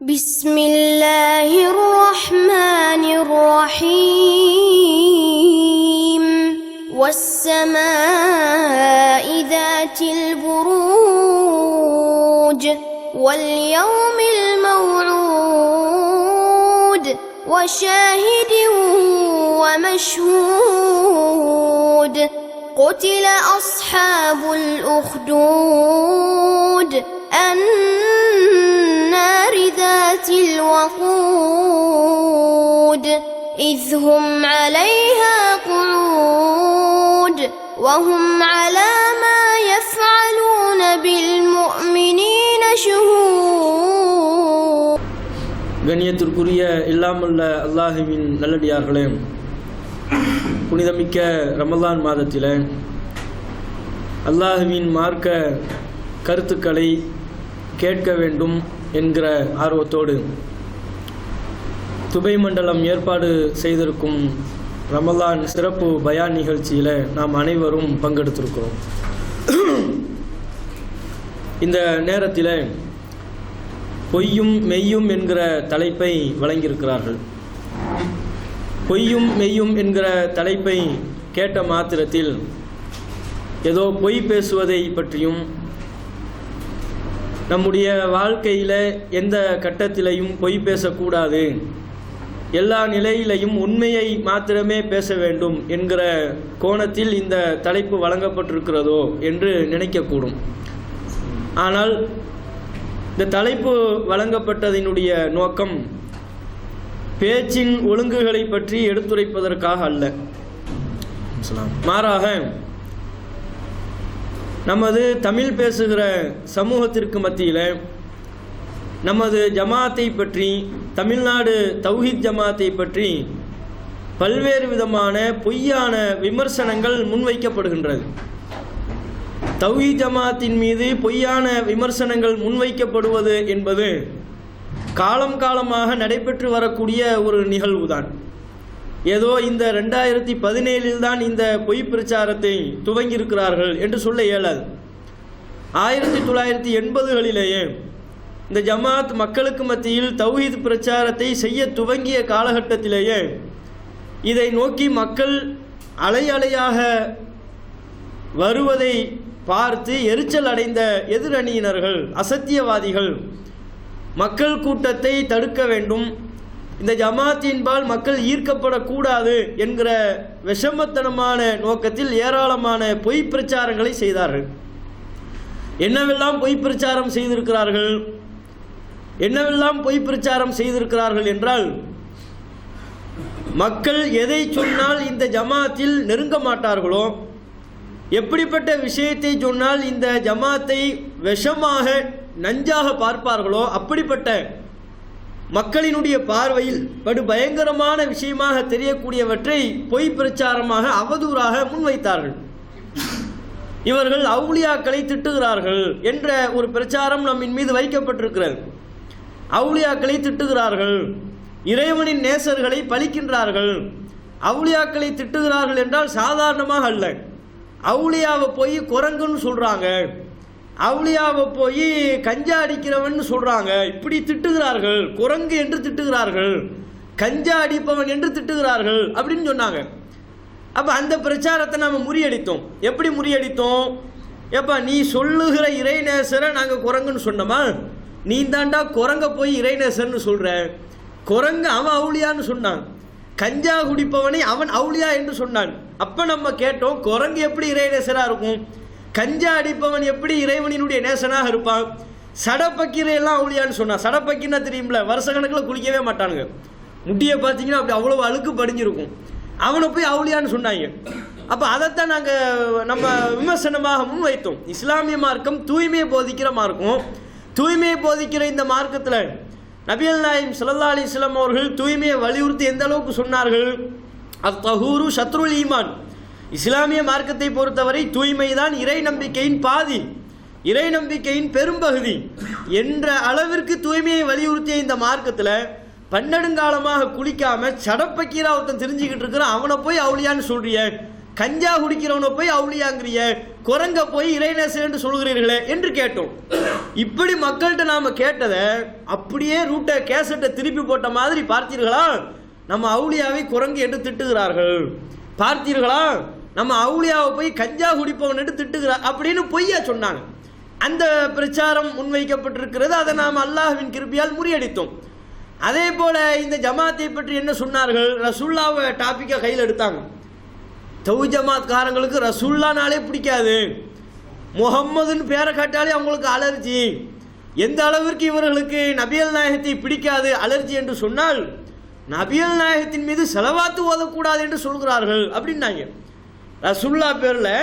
بسم الله الرحمن الرحيم والسماء ذات البروج واليوم الموعود وشاهد ومشهود قتل أصحاب الأخدود النار ذات الوقود إذ هم عليها قعود وهم على ما يفعلون بالمؤمنين شهود. கண்ணியத்திற்குரிய இல்லாமல்ல அல்லாஹுவின் நல்லடியார்களே, புனிதமிக்க ரமலான் மாதத்தில் அல்லாஹுவின் மார்க்க கருத்துக்களை கேட்க வேண்டும் என்கிற ஆர்வத்தோடு துபை மண்டலம் ஏற்பாடு செய்திருக்கும் ரமலான் சிறப்பு பயான் நிகழ்ச்சியில் நாம் அனைவரும் பங்கெடுத்திருக்கிறோம். இந்த நேரத்தில் பொய்யும் மெய்யும் என்கிற தலைப்பை வழங்கியிருக்கிறார்கள். பொய்யும் மெய்யும் என்கிற தலைப்பை கேட்ட மாத்திரத்தில் ஏதோ பொய் பேசுவதை பற்றியும் நம்முடைய வாழ்க்கையில் எந்த கட்டத்திலையும் பொய் பேசக்கூடாது, எல்லா நிலையிலையும் உண்மையை மாத்திரமே பேச வேண்டும் என்கிற கோணத்தில் இந்த தலைப்பு வழங்கப்பட்டிருக்கிறதோ என்று நினைக்கக்கூடும். ஆனால் இந்த தலைப்பு வழங்கப்பட்டதினுடைய நோக்கம் பேச்சின் ஒழுங்குகளை பற்றி எடுத்துரைப்பதற்காக அல்ல. மாறாக நமது தமிழ் பேசுகிற சமூகத்திற்கு மத்தியில் நமது ஜமாத்தை பற்றி, தமிழ்நாடு தௌஹீத் ஜமாத்தை பற்றி பல்வேறு விதமான பொய்யான விமர்சனங்கள் முன்வைக்கப்படுகின்றது. தௌஹீத் ஜமாத்தின் மீது பொய்யான விமர்சனங்கள் முன்வைக்கப்படுவது என்பது காலம் காலமாக நடைபெற்று வரக்கூடிய ஒரு நிகழ்வுதான். ஏதோ இந்த 2017 தான் இந்த பொய் பிரச்சாரத்தை துவங்கியிருக்கிறார்கள் என்று சொல்ல இயலாது. 1980களிலேயே இந்த ஜமாத் மக்களுக்கு மத்தியில் தௌஹீத் பிரச்சாரத்தை செய்ய துவங்கிய காலகட்டத்திலேயே இதை நோக்கி மக்கள் அலை அலையாக வருவதை பார்த்து எரிச்சல் அடைந்த எதிரணியினர்கள், அசத்தியவாதிகள் மக்கள் கூட்டத்தை தடுக்க வேண்டும், இந்த ஜமாத்தின்பால் மக்கள் ஈர்க்கப்படக்கூடாது என்கிற விஷமத்தனமான நோக்கத்தில் ஏராளமான பொய் பிரச்சாரங்களை செய்தார்கள். என்னவெல்லாம் பொய் பிரச்சாரம் செய்திருக்கிறார்கள்? என்னவெல்லாம் பொய் பிரச்சாரம் செய்திருக்கிறார்கள் என்றால், மக்கள் எதை சொன்னால் இந்த ஜமாத்தில் நெருங்க மாட்டார்களோ, எப்படிப்பட்ட விஷயத்தை சொன்னால் இந்த ஜமாத்தை விஷமாக நஞ்சாக பார்ப்பார்களோ, அப்படிப்பட்ட மக்களினுடைய பார்வையில் படு பயங்கரமான விஷயமாக தெரியக்கூடியவற்றை பொய் பிரச்சாரமாக அவதூறாக முன்வைத்தார்கள். இவர்கள் அவுலியாக்களை திட்டுகிறார்கள் என்ற ஒரு பிரச்சாரம் நம்மின் மீது வைக்கப்பட்டிருக்கிறது. அவுலியாக்களை திட்டுகிறார்கள், இறைவனின் நேசர்களை பழிக்கின்றார்கள். அவுலியாக்களை திட்டுகிறார்கள் என்றால் சாதாரணமாக அல்ல. அவுலியாவை போய் குரங்குன்னு சொல்கிறாங்க, அவுலியாவை போய் கஞ்சா அடிக்கிறவன் சொல்கிறாங்க, இப்படி திட்டுகிறார்கள். குரங்கு என்று திட்டுகிறார்கள், கஞ்சா அடிப்பவன் என்று திட்டுகிறார்கள் அப்படின்னு சொன்னாங்க. அப்போ அந்த பிரச்சாரத்தை நாம் முறியடித்தோம். எப்படி முறியடித்தோம்? எப்பா நீ சொல்லுகிற இறைநேசரை நாங்கள் குரங்குன்னு சொன்னோமா? நீ தாண்டா குரங்க போய் இறைநேசர்னு சொல்கிற. குரங்கு அவன் அவுலியான்னு சொன்னான், கஞ்சா குடிப்பவனை அவன் அவுலியா என்று சொன்னான். அப்போ நம்ம கேட்டோம், குரங்கு எப்படி இறைநேசராக இருக்கும்? கஞ்சா அடிப்பவன் எப்படி இறைவனினுடைய நேசனாக இருப்பான்? சடப்பக்கீரையெல்லாம் அவுளியான்னு சொன்னான். சடப்பக்கின்னா தெரியும்ல, வருஷ கணக்கில் குளிக்கவே மாட்டானுங்க, முடியை பார்த்தீங்கன்னா அப்படி அவ்வளோ அழுக்கு படிஞ்சிருக்கும். அவனை போய் அவுளியான்னு சொன்னாங்க. அப்போ அதைத்தான் நாங்கள் நம்ம விமர்சனமாக முன்வைத்தோம். இஸ்லாமிய மார்க்கம் தூய்மையை போதிக்கிற மார்க்கம். தூய்மையை போதிக்கிற இந்த மார்க்கத்தில் நபிகள் நாயகம் ஸல்லல்லாஹு அலைஹி வஸல்லம் அவர்கள் தூய்மையை வலியுறுத்தி எந்த அளவுக்கு சொன்னார்கள்? அத்-தஹூரு ஷத்ருல் ஈமான். இஸ்லாமிய மார்க்கத்தை பொறுத்தவரை தூய்மை தான் இறை நம்பிக்கையின் பாதி, இறை நம்பிக்கையின் பெரும்பகுதி என்ற அளவிற்கு தூய்மையை வலியுறுத்திய இந்த மார்க்கத்தில் பன்னெடுங்காலமாக குளிக்காம சடப்பக்கீரா ஒருத்தன் தெரிஞ்சுக்கிட்டு இருக்கிறான், அவனை போய் அவுளியான்னு சொல்றிய, கஞ்சா குடிக்கிறவனை போய் அவுளியாங்கிறிய, குரங்க போய் இறைநேசன் என்று சொல்கிறீர்களே என்று கேட்டோம். இப்படி மக்கள்கிட்ட நாம கேட்டதை அப்படியே ரூட்டை கேசட்டை திருப்பி போட்ட மாதிரி பார்த்தீர்களா, நம்ம அவுளியாவை குரங்கு என்று திட்டுகிறார்கள். பார்த்தீர்களா, நம்ம அவுளியாவை போய் கஞ்சா குடிப்பவன் என்று திட்டுகிறார் அப்படின்னு பொய்யா சொன்னாங்க. அந்த பிரச்சாரம் முன்வைக்கப்பட்டிருக்கிறது. அதை நாம் அல்லாஹ்வின் கிருபையால் முறியடித்தோம். அதே போல இந்த ஜமாத்தை பற்றி என்ன சொன்னார்கள், ரசூல்லாவை டாபிக்கை கையில் எடுத்தாங்க. தௌஹீத் ஜமாத்காரங்களுக்கு ரசூல்லானாலே பிடிக்காது, முகம்மதுன்னு பேரை காட்டாலே அவங்களுக்கு அலர்ஜி. எந்த அளவிற்கு இவர்களுக்கு நபியல் நாயகத்தை பிடிக்காது, அலர்ஜி என்று சொன்னால் நபியல் நாயகத்தின் மீது செலவாத்து ஓதக்கூடாது என்று சொல்கிறார்கள் அப்படின்னாங்க. ரசூல்லா பேரில்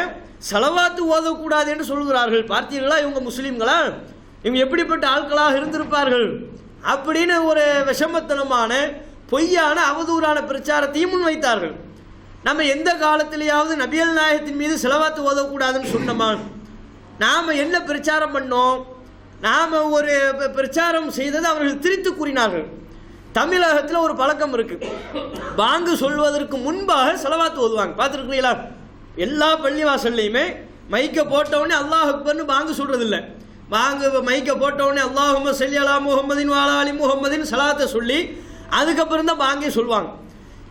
செலவாத்து ஓதக்கூடாது என்று சொல்கிறார்கள். பார்த்தீர்களா இவங்க முஸ்லீம்களா, இவங்க எப்படிப்பட்ட ஆட்களாக இருந்திருப்பார்கள் அப்படின்னு ஒரு விஷமத்தனமான பொய்யான அவதூறான பிரச்சாரத்தையும் முன்வைத்தார்கள். நம்ம எந்த காலத்திலேயாவது நபியல் நாயகத்தின் மீது செலவாத்து ஓதக்கூடாதுன்னு சொன்னோமா? நாம் என்ன பிரச்சாரம் பண்ணோம்? நாம் ஒரு பிரச்சாரம் செய்தது அவர்கள் திரித்து கூறினார்கள். தமிழகத்தில் ஒரு பழக்கம் இருக்கு, பாங்கு சொல்வதற்கு முன்பாக செலவாத்து ஓதுவாங்க. பார்த்துருக்கீங்களா? எல்லா பள்ளிவாசல்லையுமே மைக்க போட்டவுடனே அல்லாஹ் அக்பர்னு பாங்கு சொல்றது இல்லை. பாங்கு மைக்க போட்டவுடனே அல்லாஹும்ம ஸல்லி அலா முஹம்மதின் வ அலா ஆலி முஹம்மதின் சலாத்தை சொல்லி அதுக்கப்புறம் தான் பாங்கே சொல்லுவாங்க.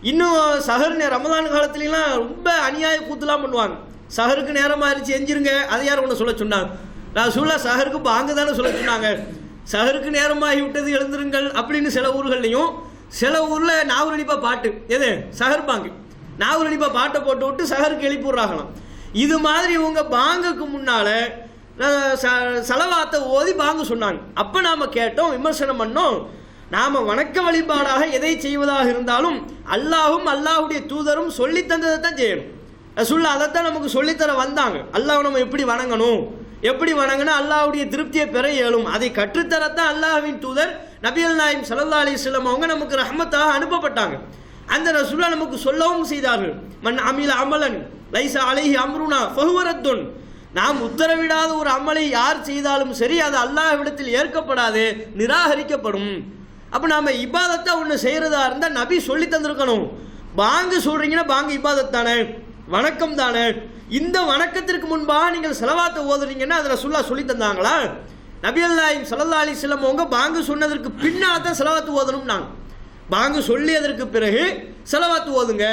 இன்னும் சஹர் ரமதான் காலத்துலாம் ரொம்ப அநியாய கூத்துலாம் பண்ணுவாங்க. சஹருக்கு நேரமாகிருச்சு எஞ்சிருங்க, அதை யார் ஒன்று சொல்ல சொன்னாங்க? ரசூலுல்லாஹ் சஹருக்கு பாங்கு தானே சொல்ல சொன்னாங்க. சஹருக்கு நேரமாகி விட்டது எழுந்திருங்கள் அப்படின்னு சில ஊர்கள்லையும், சில ஊரில் நாவூரடிப்பா பாட்டு, எது சஹர் பாங்கு, நாவூரடிப்பா பாட்டை போட்டு விட்டு சஹருக்கு எழுப்பி விட்றாங்களாம். இது மாதிரி இவங்க பாங்குக்கு முன்னால் செலவாத்தை ஓதி பாங்கு சொன்னாங்க. அப்போ நாம் கேட்டோம், விமர்சனம் பண்ணோம். நாம் வணக்க வழிபாடாக எதை செய்வதாக இருந்தாலும் அல்லாஹும் அல்லாஹுடைய தூதரும் சொல்லி தந்ததை தான் செய்யணும். ரசூலுல்லாஹ் அதைத்தான் நமக்கு சொல்லித்தர வந்தாங்க. அல்லாஹ் நம்ம எப்படி வணங்கணும், எப்படி வணங்கினா அல்லாஹ்வுடைய திருப்தியை பெற இயலும், அதை கற்றுத்தரத்தான் அல்லாஹ்வின் தூதர் நபிகள் நாயகம் ஸல்லல்லாஹு அலைஹி வஸல்லம் அவங்க நமக்கு ரஹ்மத்தாக அனுப்பப்பட்டாங்க. அந்த ரசூலுல்லாஹ் நமக்கு சொல்லவும் செய்தார்கள். மன் அமில அமலன் லைஸா அலைஹி அம்ருனா ஃபஹுவ ரத்துன். நாம் உத்தரவிடாத ஒரு அமலை யார் செய்தாலும் சரி, அது அல்லாஹ்விடத்தில் ஏற்கப்படாது, நிராகரிக்கப்படும். அப்போ நாம் இபாதத்தை ஒன்று செய்கிறதா இருந்தால் நபி சொல்லி தந்திருக்கணும். பாங்கு சொல்கிறீங்கன்னா பாங்கு இபாதத் தானே, வணக்கம் தானே. இந்த வணக்கத்திற்கு முன்பாக நீங்கள் செலவாத்தை ஓதுறீங்கன்னா அதில் ரசூலுல்லாஹ் சொல்லி தந்தாங்களா? நபிகள் நாயகம் ஸல்லல்லாஹு அலைஹி வஸல்லம் அவங்க பாங்கு சொன்னதற்கு பின்னால் தான் செலவாத்து ஓதணும். நாங்கள் பாங்கு சொல்லியதற்கு பிறகு செலவாத்து ஓதுங்க.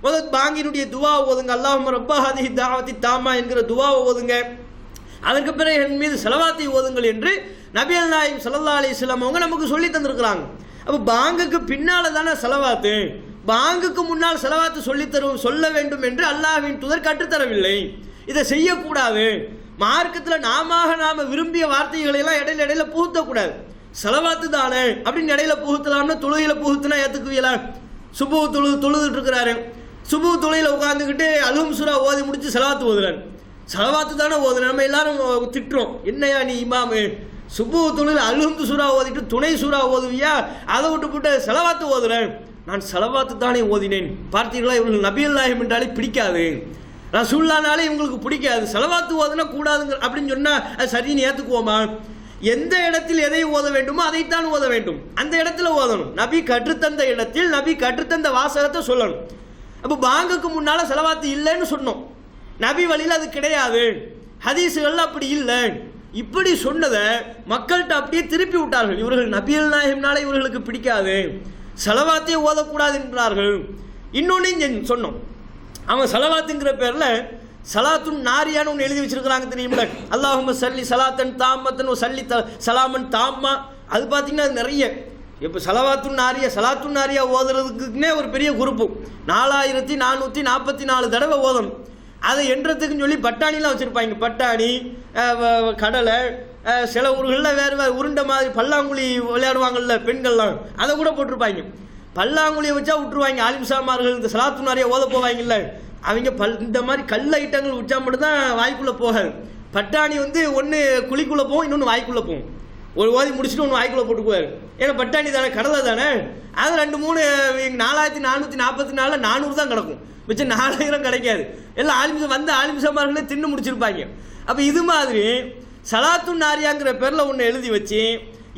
முதல் பாங்கினுடைய துவா ஓதுங்க, அல்லாஹும்ம ரப்ப ஹாதிஹி தாவத்தி தாமா என்கிற துவாவை ஓதுங்க. அதற்கு பிறகு என் மீது செலவாத்தை ஓதுங்கள் என்று நபிகள் நாயகம் ஸல்லல்லாஹு அலைஹி வஸல்லம் அவங்க நமக்கு சொல்லி தந்திருக்கிறாங்க. அப்போ பாங்குக்கு பின்னால் தானே செலவாத்து, பாங்குக்கு முன்னால் செலவாத்து சொல்ல வேண்டும் என்று அல்லாஹ்வின் தூதர் கற்றுத்தரவில்லை. இதை செய்யக்கூடாது. மார்க்கத்தில் நாம விரும்பிய வார்த்தைகளை எல்லாம் இடையில புகுத்தக்கூடாது. செலவாத்து தானே அப்படின்னு இடையில புகுத்தலாம்னா தொழுகையில புகுத்துனா ஏற்றுக்குவீங்களா? சுபு தொழுதுட்டு இருக்கிறாரு, சுபு தொழுகையில உட்காந்துக்கிட்டு அல்ஹம் சூரா ஓதி முடிச்சு செலவாத்து ஓதுறாரு. செலவாத்து தானே ஓதுற, நம்ம எல்லாரும் திட்டுறோம், என்னையா நீ இமாமு சுபு தொழுகையில் அல்ஹம் சூரா ஓதிட்டு துணை சூரா ஓதுவியா, அதை விட்டு செலவாத்து ஓதுறேன். நான் செலவாத்து தானே ஓதினேன். பார்த்தீர்களா, இவங்களுக்கு நபிகள் நாயகம் என்றாலே பிடிக்காது, ரசூலுல்லாஹ்னாலே இவங்களுக்கு பிடிக்காது. செலவாத்து ஓதுனா கூடாதுங்க அப்படின்னு சொன்னா அது சரின்னு ஏற்றுக்குவோமா? எந்த இடத்தில் எதை ஓத வேண்டுமோ அதைத்தான் ஓத வேண்டும், அந்த இடத்துல ஓதணும். நபி கற்றுத்தந்த இடத்தில் நபி கற்றுத்தந்த வாசகத்தை சொல்லணும். அப்போ பாங்குக்கு முன்னால செலவாத்து இல்லைன்னு சொன்னோம், நபி வழியில் அது கிடையாது, ஹதீஸுகள் அப்படி இல்லை. இப்படி சொன்னதை மக்கள்கிட்ட அப்படியே திருப்பி விட்டார்கள். இவர்கள் நபிகள் நாயகம்னால இவர்களுக்கு பிடிக்காது, செலவாத்தையே ஓதக்கூடாது என்றார்கள். இன்னொன்று சொன்னோம், அவங்க செலவாத்துங்கிற பேரில் சலாத்துன் நாரியான்னு ஒன்று எழுதி வச்சிருக்கிறாங்க தெரியுமில்ல. அல்லாஹும்ம சல்லி சலாத்தன் தாமத்தன் சல்லி சலாமன் தாம்மா. அது பார்த்தீங்கன்னா அது நிறைய. இப்போ சலவாத்துன் நாரியா ஓதுறதுக்குன்னே ஒரு பெரிய குரூப்பு 4444 தடவை ஓதணும். அதை எண்றதுக்குன்னு சொல்லி பட்டாணிலாம் வச்சுருப்பாங்க. பட்டாணி, கடலை, சில ஊர்களில் வேறு உருண்டை மாதிரி பல்லாங்குழி விளையாடுவாங்கள்ல பெண்கள்லாம், அதை கூட போட்டிருப்பாங்க. பல்லாங்குழியை வச்சா விட்டுருவாங்க. ஆலிம்சாமார்கள் இந்த சலாத்து நிறைய ஓத போவாங்கல்ல, அவங்க இந்த மாதிரி கல் ஐட்டங்கள் வச்சா மட்டும்தான் வாய்க்குள்ளே போகாது. பட்டாணி ஒன்று குழிக்குள்ளே போகும், இன்னொன்று வாய்க்குள்ளே போகும். ஒரு ஓதி முடிச்சுட்டு ஒன்று வாய்க்குள்ளே போட்டுக்குவார். ஏன்னா பட்டாணி தானே, கடலை தானே. அது 2-3 4444 400 தான் கிடக்கும், மிச்சம் 4000 கிடைக்காது. எல்லாம் ஆலிம்சமார்களே தின்னு முடிச்சிருப்பாங்க. அப்போ இது மாதிரி சலாத்து நாரியாங்கிற பேரில் ஒன்று எழுதி வச்சு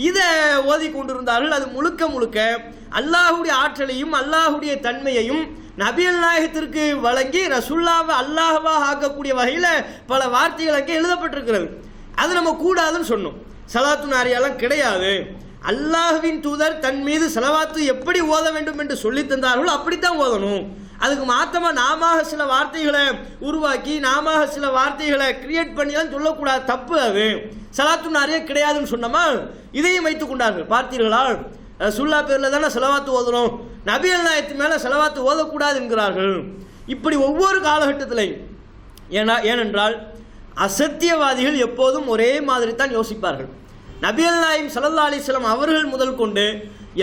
இதை ஓதி கொண்டிருந்தார்கள். அது முழுக்க அல்லாஹுடைய ஆற்றலையும் அல்லாஹுடைய தன்மையையும் நபிகள் நாயகத்திற்கு வழங்கி ரசூல்லாவை அல்லாஹ்வாக ஆக்கக்கூடிய வகையில் பல வார்த்தைகள் அங்கே எழுதப்பட்டிருக்கிறது. அது நம்ம கூடாதுன்னு சொன்னோம். சலாத்து நாரியாலாம் கிடையாது. அல்லாஹ்வின் தூதர் தன் மீது சலவாத்து எப்படி ஓத வேண்டும் என்று சொல்லி தந்தார்களோ அப்படித்தான் ஓதணும். அதுக்கு மாத்தமா நாம சில வார்த்தைகளை உருவாக்கி நாம சில வார்த்தைகளை கிரியேட் பண்ணிலாம் சொல்லக்கூடாது, தப்பு. அது சலாத்து நாரியா கிடையாதுன்னு சொன்னோமா, இதையும் வைத்துக் கொண்டார்கள். பார்த்தீர்களா, ரசூல்லா பேர்ல தானே செலவாத்து ஓதுறோம், நபிகள் நாயகத்து மேல செலவாத்து ஓதக்கூடாது என்கிறார்கள். இப்படி ஒவ்வொரு காலகட்டத்திலையும் ஏனென்றால் அசத்தியவாதிகள் எப்போதும் ஒரே மாதிரி தான் யோசிப்பார்கள். நபிகள் நாயகம் ஸல்லல்லாஹு அலைஹி வஸல்லம் அவர்கள் முதல் கொண்டு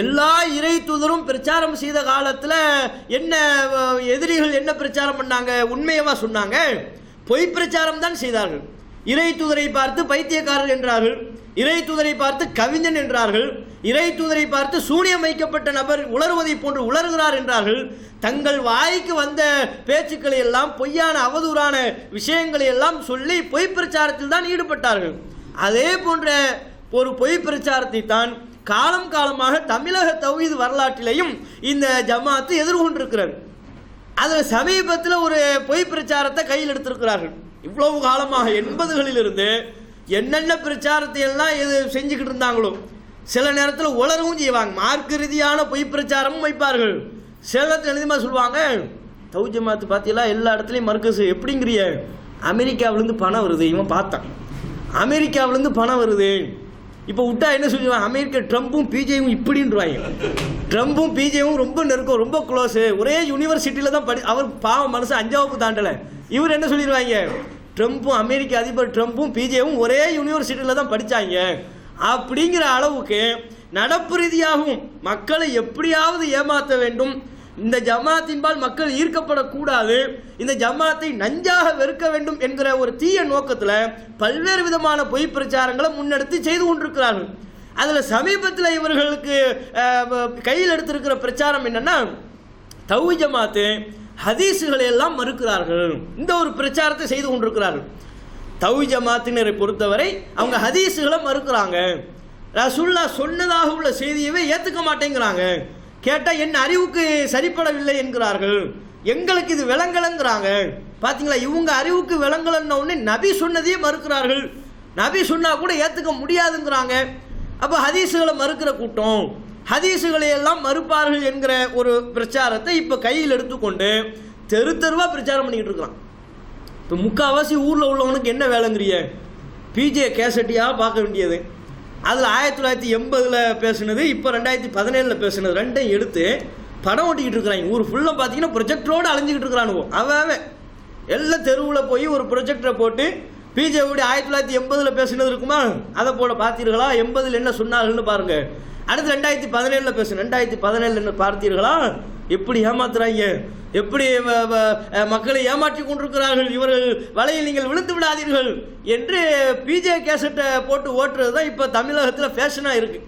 எல்லா இறை தூதரும் பிரச்சாரம் செய்த காலத்தில் என்ன எதிரிகள் என்ன பிரச்சாரம் பண்ணாங்க? உண்மையவா சொன்னாங்க? பொய் பிரச்சாரம் தான் செய்தார்கள். இறை தூதரை பார்த்து பைத்தியக்காரர் என்றார்கள், இறை தூதரை பார்த்து கவிஞன் என்றார்கள், இறை தூதரை பார்த்து சூனியம் வைக்கப்பட்ட நபர் உளறுவதை போன்று உளறுகிறார் என்றார்கள். தங்கள் வாய்க்கு வந்த பேச்சுக்களை எல்லாம், பொய்யான அவதூறான விஷயங்களை எல்லாம் சொல்லி பொய் பிரச்சாரத்தில் தான் ஈடுபட்டார்கள். அதே போன்ற ஒரு பொய் பிரச்சாரத்தை தான் காலம் காலமாக தமிழக தௌஹீத் வரலாற்றிலையும் இந்த ஜமாத்து எதிர்கொண்டிருக்கிறது. அதில் சமீபத்தில் ஒரு பொய் பிரச்சாரத்தை கையில் எடுத்திருக்கிறார்கள். இவ்வளவு காலமாக 80களிலிருந்து என்னென்ன பிரச்சாரத்தை எல்லாம் செஞ்சுக்கிட்டு இருந்தாங்களோ, சில நேரத்தில் உளரவும் செய்வாங்க, மார்க்க ரீதியான பொய் பிரச்சாரமும் வைப்பார்கள். சில நேரத்தில் எழுதிமா சொல்லுவாங்க, தௌஹீத் ஜமாத்து பார்த்தீங்களா எல்லா இடத்துலையும் மர்கஸ் எப்படிங்கிறிய, அமெரிக்காவிலேருந்து பணம் வருது, இவன் பார்த்தான் அமெரிக்காவிலேருந்து பணம் வருது. இப்போ விட்டா என்ன சொல்லுவாங்க, அமெரிக்கா ட்ரம்ப்பும் பிஜேவும் இப்படின்றாங்க. ட்ரம்ப்பும் பிஜேவும் ரொம்ப நெருக்கம், ரொம்ப க்ளோஸு, ஒரே யூனிவர்சிட்டியில் தான் அவர் பாவம் மனசு 5வது தாண்டலை. இவர் என்ன சொல்லிடுவாங்க, ட்ரம்ப்பும் அமெரிக்க அதிபர் ட்ரம்ப்பும் பிஜேவும் ஒரே யூனிவர்சிட்டியில் தான் படித்தாங்க அப்படிங்கிற அளவுக்கு நடப்பு ரீதியாகவும் மக்களை எப்படியாவது ஏமாற்ற வேண்டும், இந்த ஜமாத்தின்பால் மக்கள் ஈர்க்கப்படக்கூடாது, இந்த ஜமாத்தை நஞ்சாக வெறுக்க வேண்டும் என்கிற ஒரு தீய நோக்கத்தில் பல்வேறு விதமான பொய் பிரச்சாரங்களை முன்னெடுத்து செய்து கொண்டிருக்கிறார்கள். அதில் சமீபத்தில் இவர்களுக்கு கையில் எடுத்திருக்கிற பிரச்சாரம் என்னன்னா, தௌஹீத் ஜமாத்து ஹதீஸுகளை எல்லாம் மறுக்கிறார்கள். இந்த ஒரு பிரச்சாரத்தை செய்து கொண்டிருக்கிறார்கள். தௌஹீத் ஜமாத்தினரை பொறுத்தவரை அவங்க ஹதீஸுகளை மறுக்கிறாங்க. ரசூலுல்லாஹ் சொன்னதாக உள்ள செய்தியவே ஏற்றுக்க மாட்டேங்கிறாங்க. கேட்டால் என் அறிவுக்கு சரிப்படவில்லை என்கிறார்கள். எங்களுக்கு இது விளங்கலங்கிறாங்க. பார்த்தீங்களா, இவங்க அறிவுக்கு விளங்கலன்ன உடனே நபி சொன்னதையே மறுக்கிறார்கள். நபி சொன்னா கூட ஏற்றுக்க முடியாதுங்கிறாங்க. அப்போ ஹதீஸுகளை மறுக்கிற கூட்டம், ஹதீஸுகளை எல்லாம் மறுப்பார்கள் என்கிற ஒரு பிரச்சாரத்தை இப்போ கையில் எடுத்துக்கொண்டு தெரு தெருவாக பிரச்சாரம் பண்ணிக்கிட்டு இருக்கிறான். இப்போ முக்கால்வாசி ஊரில் உள்ளவனுக்கு என்ன வேலைங்கிறிய, பிஜே கேசட்டியாக பார்க்க வேண்டியது. அதில் 1980 பேசுனது, இப்போ 2017 பேசுனது, ரெண்டையும் எடுத்து படம் ஓட்டிக்கிட்டு இருக்கிறாங்க. ஊர் ஃபுல்லாக பார்த்தீங்கன்னா ப்ரொஜெக்டரோடு அலைஞ்சிக்கிட்டு இருக்கிறானுவோ. அவன் எல்லாம் தெருவில் போய் ஒரு ப்ரொஜெக்டரை போட்டு பிஜேவுடைய 1980 பேசுனது இருக்குமா, அதை போல பார்த்தீர்களா, 80 என்ன சொன்னார்கள்னு பாருங்க. அடுத்து 2017 பேசுனேன், 2017 என்ன பார்த்தீர்களா, எப்படி ஏமாத்துறாங்க, எப்படி மக்களை ஏமாற்றி கொண்டிருக்கிறார்கள், இவர்கள் வலையில் நீங்கள் விழுந்து விடாதீர்கள் என்று பிஜே கேசட்டை போட்டு ஓட்டுறது தான் இப்போ தமிழகத்தில் ஃபேஷனாக இருக்குது.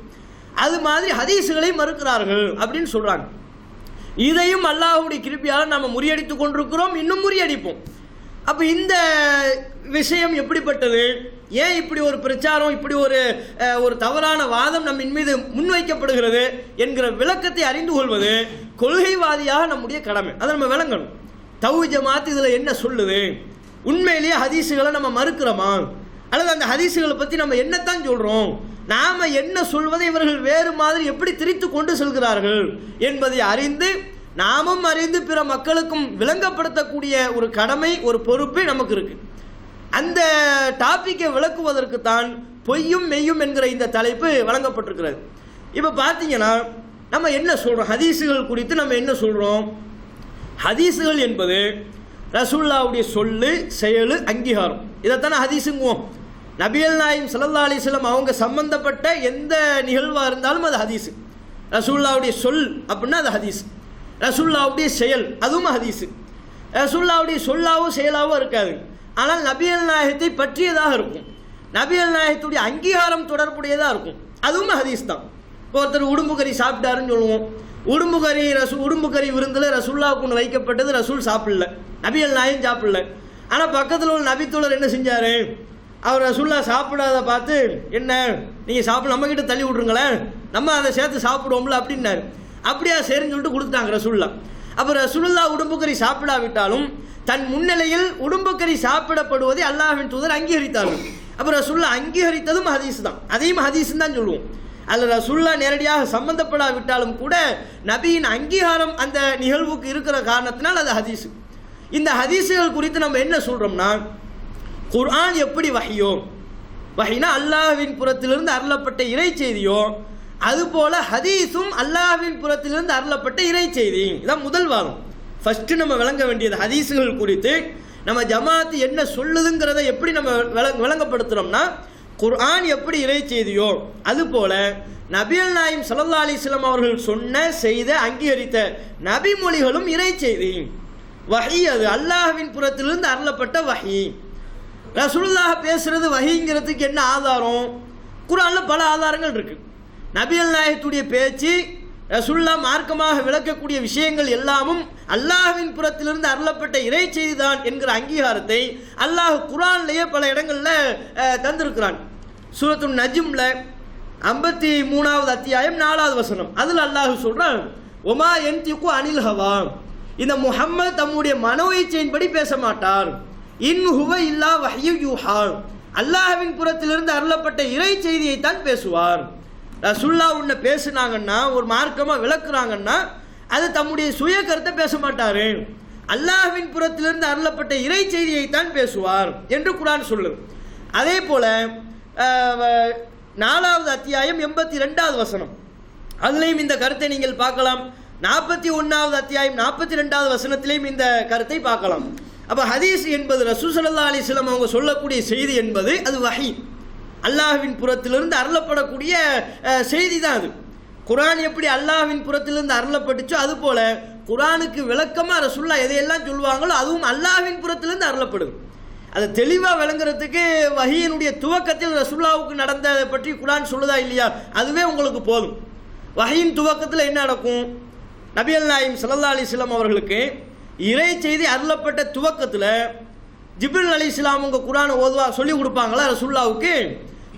அது மாதிரி ஹதீஸுகளை மறுக்கிறார்கள் அப்படின்னு சொல்கிறாங்க. இதையும் அல்லாஹ்வுடைய கிருபையால் நாம் முறியடித்து கொண்டிருக்கிறோம், இன்னும் முறியடிப்போம். அப்போ இந்த விஷயம் எப்படிப்பட்டது, ஏன் இப்படி ஒரு பிரச்சாரம், இப்படி ஒரு தவறான வாதம் நம்மின் மீது முன்வைக்கப்படுகிறது என்கிற விளக்கத்தை அறிந்து கொள்வது கொள்கைவாதியாக நம்முடைய கடமை. அதை நம்ம விளங்கணும். தௌஹீத் ஜமாத் இதில் என்ன சொல்லுது, உண்மையிலேயே ஹதீஸுகளை நம்ம மறுக்கிறோமா, அல்லது அந்த ஹதீஸுகளை பற்றி நம்ம என்னத்தான் சொல்கிறோம், நாம் என்ன சொல்வதை இவர்கள் வேறு மாதிரி எப்படி திரித்து கொண்டு செல்கிறார்கள் என்பதை அறிந்து நாமும் அறிந்து பிற மக்களுக்கும் விளங்கப்படுத்தக்கூடிய ஒரு கடமை, ஒரு பொறுப்பு நமக்கு இருக்கு. அந்த டாப்பிக்கை விளக்குவதற்கு தான் பொய்யும் மெய்யும் என்கிற இந்த தலைப்பு வழங்கப்பட்டிருக்கிறது. இப்போ பார்த்தீங்கன்னா நம்ம என்ன சொல்கிறோம், ஹதீஸுகள் குறித்து நம்ம என்ன சொல்கிறோம். ஹதீஸுகள் என்பது ரசூலுல்லாஹ்வுடைய சொல்லு, செயலு, அங்கீகாரம், இதைத்தானே ஹதீஸுங்குவோம். நபிகள் நாயகம் ஸல்லல்லாஹு அலைஹி வஸல்லம் அவங்க சம்பந்தப்பட்ட எந்த நிகழ்வாக இருந்தாலும் அது ஹதீஸு. ரசூலுல்லாஹ்வுடைய சொல் அப்படின்னா அது ஹதீஸ். ரசூலுல்லாஹ்வுடைய செயல் அதுவும் ஹதீஸு. ரசூலுல்லாஹ்வுடைய சொல்லாவோ செயலாவோ இருக்காது, ஆனால் நபிகள் நாயகத்தை பற்றியதாக இருக்கும். நபிகள் நாயகத்துடைய அங்கீகாரம் தொடர்புடையதாக இருக்கும், அதுவும் ஹதீஸ் தான். இப்போ ஒருத்தர் உடும்பு கறி சாப்பிட்டாருன்னு சொல்லுவோம். உடும்பு கறி விருந்தில் ரசூலுல்லாஹ்வுக்கு ஒன்று வைக்கப்பட்டது, ரசூல் சாப்பிடல, நபிகள் நாயகம் சாப்பிடல. ஆனால் பக்கத்தில் உள்ள நபித்தோழர் என்ன செஞ்சார், அவர் ரசூலுல்லாஹ் சாப்பிடாத பார்த்து, என்ன நீங்கள் சாப்பிட நம்மக்கிட்ட தள்ளி விட்ருங்களேன், நம்ம அதை சேர்த்து சாப்பிடுவோம்ல அப்படின்னாரு. அப்படியா சரின்னு சொல்லிட்டு கொடுத்துட்டாங்க ரசூலுல்லாஹ். அப்போ ரசூலுல்லாஹ் உடும்புக்கறி சாப்பிடாவிட்டாலும் தன் முன்னிலையில் உடும்புக்கறி சாப்பிடப்படுவதை அல்லாஹ்வின் தூதர் அங்கீகரித்தார்கள். அப்போ ரசூலுல்லாஹ் அங்கீகரித்ததும் ஹதீஸ் தான், அதையும் ஹதீஸ் தான் சொல்லுவோம். அதில் ரசூலுல்லாஹ் நேரடியாக சம்பந்தப்படாவிட்டாலும் கூட நபியின் அங்கீகாரம் அந்த நிகழ்வுக்கு இருக்கிற காரணத்தினால் அது ஹதீஸ். இந்த ஹதீஸுகள் குறித்து நம்ம என்ன சொல்கிறோம்னா, குர்ஆன் எப்படி வஹியோ, வஹினா அல்லாஹ்வின் புறத்திலிருந்து அருளப்பட்ட இறை செய்தியோ, அதுபோல ஹதீஸும் அல்லாஹ்வின் புறத்திலிருந்து அருளப்பட்ட இறை செய்தி. இதான் முதல் வாதம். ஃபர்ஸ்ட் நம்ம விளங்க வேண்டியது ஹதீஸுகள் குறித்து நம்ம ஜமாத் என்ன சொல்லுதுங்கிறத எப்படி நம்ம விளங்கப்படுத்துகிறோம்னா, குர்ஆன் எப்படி இறை செய்தியோ அதுபோல நபிகள் நாயகம் ஸல்லல்லாஹு அலைஹி வஸல்லம் அவர்கள் சொன்ன செய்த அங்கீகரித்த நபிமொழிகளும் இறை செய்தி. வஹி அது அல்லாஹ்வின் புறத்திலிருந்து அருளப்பட்ட வஹி. ரசூலுல்லாஹ் பேசுறது வஹிங்கிறதுக்கு என்ன ஆதாரம்? குர்ஆன்ல பல ஆதாரங்கள் இருக்கு. நபிகள் நாயகத்துடைய பேச்சு, ரசூலுல்லாஹ் மார்க்கமாக விளக்கக்கூடிய விஷயங்கள் எல்லாமும் அல்லாஹ்வின் புறத்திலிருந்து அருளப்பட்ட இறை செய்தி தான் என்கிற அங்கீகாரத்தை அல்லாஹ் குர்ஆன்லயே பல இடங்கள்ல தந்திருக்கிறான். சூரத்துன் நஜ்ம்ல 53வது அத்தியாயம் 4வது வசனம், அதில் அல்லாஹ் சொல்றான், ஒமா யன்திகு அனில் ஹவா, இந்த முஹம்மது தம்முடைய மனோ இச்சையின்படி பேச மாட்டார். இன் ஹுவ இல்லா வஹ்யு யூஹா, அல்லாஹ்வின் புறத்திலிருந்து அருளப்பட்ட இறை செய்தியை தான் பேசுவார். ரசூலுல்லாஹ் உன்னை பேசுனாங்கன்னா, ஒரு மார்க்கமாக விளக்குறாங்கன்னா, அது தம்முடைய சுய கருத்தை பேச மாட்டாரு, அல்லாஹ்வின் புறத்திலிருந்து அருளப்பட்ட இறை செய்தியை தான் பேசுவார் என்று குர்ஆன் சொல்லுது. அதே போல 4வது அத்தியாயம் 82வது வசனம், அதுலேயும் இந்த கருத்தை நீங்கள் பார்க்கலாம். 41வது அத்தியாயம் 42வது வசனத்திலையும் இந்த கருத்தை பார்க்கலாம். அப்போ ஹதீஸ் என்பது ரசூல் ஸல்லல்லாஹு அலைஹி வஸல்லம் அவங்க சொல்லக்கூடிய செய்தி என்பது அது வஹி, அல்லாஹ்வின் புறத்திலிருந்து அருளப்படக்கூடிய செய்தி தான் அது. குர்ஆன் எப்படி அல்லாஹ்வின் புறத்திலிருந்து அருளப்பட்டுச்சோ அதுபோல குர்ஆனுக்கு விளக்கமாக ரசூலுல்லாஹ் எதையெல்லாம் சொல்லுவாங்களோ அதுவும் அல்லாஹ்வின் புறத்திலிருந்து அருளப்படுது. அதை தெளிவாக விளங்குறதுக்கு வஹியினுடைய துவக்கத்தில் ரசூலுல்லாஹ்வுக்கு நடந்ததை பற்றி குர்ஆன் சொல்லுதா இல்லையா, அதுவே உங்களுக்கு போதும். வஹியின் துவக்கத்தில் என்ன நடக்கும்? நபிகள் நாயகம் ஸல்லல்லாஹு அலைஹி வஸல்லம் அவர்களுக்கு இறை செய்தி அருளப்பட்ட துவக்கத்தில் ஜிப்ரீல் அலைஹிஸ்ஸலாம் அவங்க குர்ஆனை ஓதுவா சொல்லி கொடுப்பாங்களா ரசூலுல்லாஹ்வுக்கு?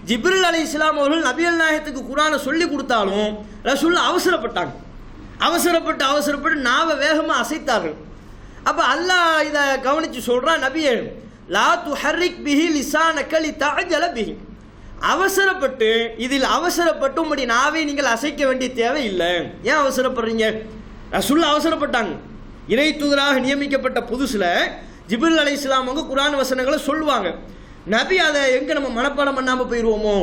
ஜிப்ரீல் அலைஹிஸ்ஸலாம் அவர்கள் நபிகள் நாயகத்துக்கு குர்ஆனை சொல்லி கொடுத்தாலும் ரசூலுல்லாஹ் அவசரப்பட்டு நாவை வேகமாக அசைத்தார்கள். அப்போ அல்லாஹ் இதை கவனித்து சொல்கிறான், நபியே லா துஹர்ரிக் பிஹி லிசானக லிதஅஜல பிஹி, அவசரப்பட்டு உங்களுடைய நாவை நீங்கள் அசைக்க வேண்டிய தேவை இல்லை. ஏன் அவசரப்படுறீங்க? ரசூலுல்லாஹ் அவசரப்பட்டாங்க. இறை தூதராக நியமிக்கப்பட்ட புதுசில் ஜிப்ரீல் அலைஹிஸ்ஸலாம் அவங்க குர்ஆன் வசனங்களை சொல்லுவாங்க. நபி அதை எங்கே நம்ம மனப்பாடம் பண்ணாமல் போயிடுவோமோ,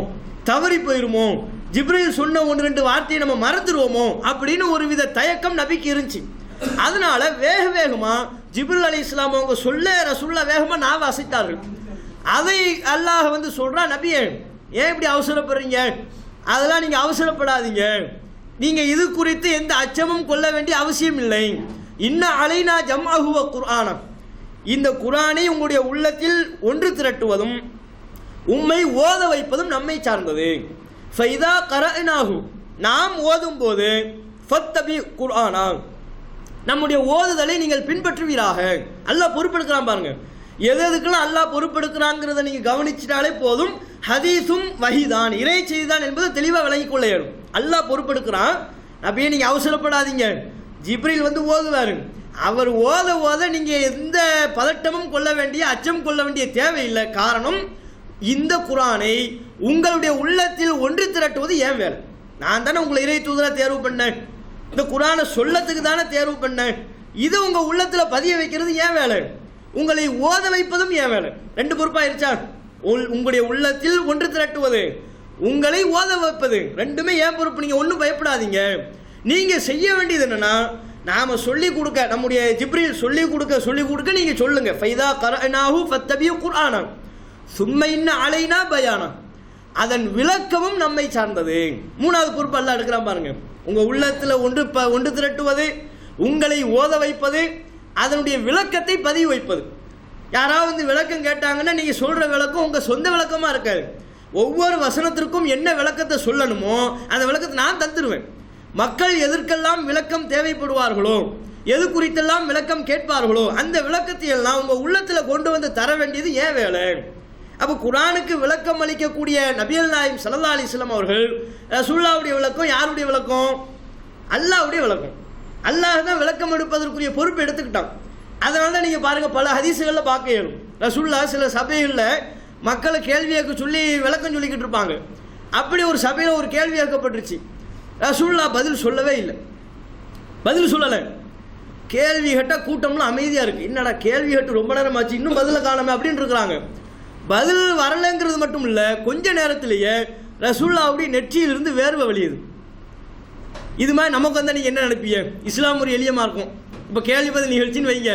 தவறி போயிடுமோ, ஜிப்ரீல் சொன்ன 1-2 வார்த்தையை நம்ம மறந்துடுவோமோ அப்படின்னு ஒரு வித தயக்கம் நபிக்கு இருந்துச்சு. அதனால வேகமாக ஜிப்ரீல் அலைஹிஸ்ஸலாம் அவங்க சொல்ல ரசூலுல்லாஹ் வேகமாக நாவை அசைத்தார்கள். அதை அல்லாஹ் சொல்றா, நபியே ஏன் இப்படி அவசரப்படுறீங்க? அதெல்லாம் நீங்கள் அவசரப்படாதீங்க, நீங்கள் இது குறித்து எந்த அச்சமும் கொள்ள வேண்டிய அவசியம் இல்லை. இன்ன அலைனா ஜம்அஹு வ குர்ஆனா, இந்த குர்ஆனை உங்களுடைய உள்ளத்தில் ஒன்று திரட்டுவதும் உம்மை ஓத வைப்பதும் நம்மை சார்ந்தது. ஃபைதா கரஅனாஹு, நாம் ஓதும் போது ஃபத்தபி குர்ஆனா, நம்முடைய ஓதுதலை நீங்கள் பின்பற்றுவீராக. அல்லாஹ் பொறுப்பெடுக்கிறான் பாருங்க. எதுக்கெல்லாம் அல்லாஹ் பொறுப்பெடுக்கிறாங்கிறத நீங்கள் கவனிச்சிட்டாலே போதும். ஹதீஸும் வஹிதான், இறை செய்திதான் என்பது தெளிவாக விளங்கிக் கொள்ள இயலும். அல்லாஹ் பொறுப்பெடுக்கிறான். அப்படியே நீங்கள் அவசரப்படாதீங்க. ஜிப்ரீல் ஓதுவார், அவர் ஓத நீங்கள் எந்த பதட்டமும் கொள்ள வேண்டிய அச்சம் கொள்ள வேண்டிய தேவையில்லை. காரணம், இந்த குர்ஆனை உங்களுடைய உள்ளத்தில் ஒன்று திரட்டுவது ஏன் வேலை? நான் தானே உங்களை இறை தூதராக தேர்வு பண்ணேன், இந்த குர்ஆனை சொல்லத்துக்கு தானே தேர்வு பண்ணேன். இதை உங்கள் உள்ளத்தில் பதிய வைக்கிறது ஏன் வேலை? உங்களை ஓத வைப்பதும் ஏன் வேலை? 2 பொறுப்பாயிருச்சா? உங்களுடைய உள்ளத்தில் ஒன்று திரட்டுவது, உங்களை ஓத வைப்பது, ரெண்டுமே ஏன் பொறுப்பு. நீங்கள் ஒன்றும் பயப்படாதீங்க. நீங்கள் செய்ய வேண்டியது என்னன்னா, நாம் சொல்லிக் கொடுக்க, நம்முடைய ஜிப்ரீல் சொல்லிக் கொடுக்க நீங்கள் சொல்லுங்க. ஃபைதா கரஅனாஹு ஃபத்தபியு குர்ஆனா சும்ம இன்ன அலைனா பயானா, அதன் விளக்கமும் நம்மை சார்ந்தது. 3வது பொறுப்பு அல்லாஹ் எடுக்கிறான் பாருங்க. உங்கள் உள்ளத்தில் ஒன்று திரட்டுவது, உங்களை ஓத வைப்பது, அதனுடைய விளக்கத்தை பதிவு வைப்பது. யாராவது விளக்கம் கேட்டாங்கன்னா நீங்கள் சொல்கிற விளக்கம் உங்கள் சொந்த விளக்கமாக இருக்காது. ஒவ்வொரு வசனத்திற்கும் என்ன விளக்கத்தை சொல்லணுமோ அந்த விளக்கத்தை நான் தந்துடுவேன். மக்கள் எதற்கெல்லாம் விளக்கம் தேவைப்படுவார்களோ, எது குறித்தெல்லாம் விளக்கம் கேட்பார்களோ, அந்த விளக்கத்தை எல்லாம் உங்கள் உள்ளத்தில் கொண்டு வந்து தர வேண்டியது ஏன் வேலை? அப்போ குர்ஆனுக்கு விளக்கம் அளிக்கக்கூடிய நபிகள் நாயகம் ஸல்லல்லாஹு அலைஹி வஸல்லம் அவர்கள் ரசூலுல்லாஹ்வுடைய விளக்கம் யாருடைய விளக்கம்? அல்லாஹ்வுடைய விளக்கம். அல்லாஹ் தான் விளக்கம் எடுப்பதற்குரிய பொறுப்பு எடுத்துக்கிட்டான். அதனால தான் நீங்கள் பாருங்கள், பல ஹதீஸுகளில் பார்க்க இயலும். ரசூலுல்லாஹ் சில சபைகளில் மக்களை கேள்வி கேட்க சொல்லி விளக்கம் சொல்லிக்கிட்டு இருப்பாங்க. அப்படி ஒரு சபையில் ஒரு கேள்வி கேட்கப்பட்டுருச்சு. ரசூலுல்லாஹ் பதில் சொல்லவே இல்லை, பதில் சொல்லலை. கேள்வி கேட்டால் கூட்டம்லாம் அமைதியாக இருக்குது. என்னடா கேள்வி கேட்டு ரொம்ப நேரம் ஆச்சு, இன்னும் பதிலை காணாமல் அப்படின்னு இருக்கிறாங்க. பதில் வரலைங்கிறது மட்டும் இல்லை, கொஞ்ச நேரத்திலேயே ரசூலுல்லாஹ்வுடைய நெற்றியிலிருந்து வேர்வை வெளியுது. இது மாதிரி நமக்கு வந்தால் நீங்கள் என்ன நினைப்பீங்க? இஸ்லாம் ஒரு எளியமாக இருக்கும். இப்போ கேள்வி பதில் நிகழ்ச்சின்னு வைங்க,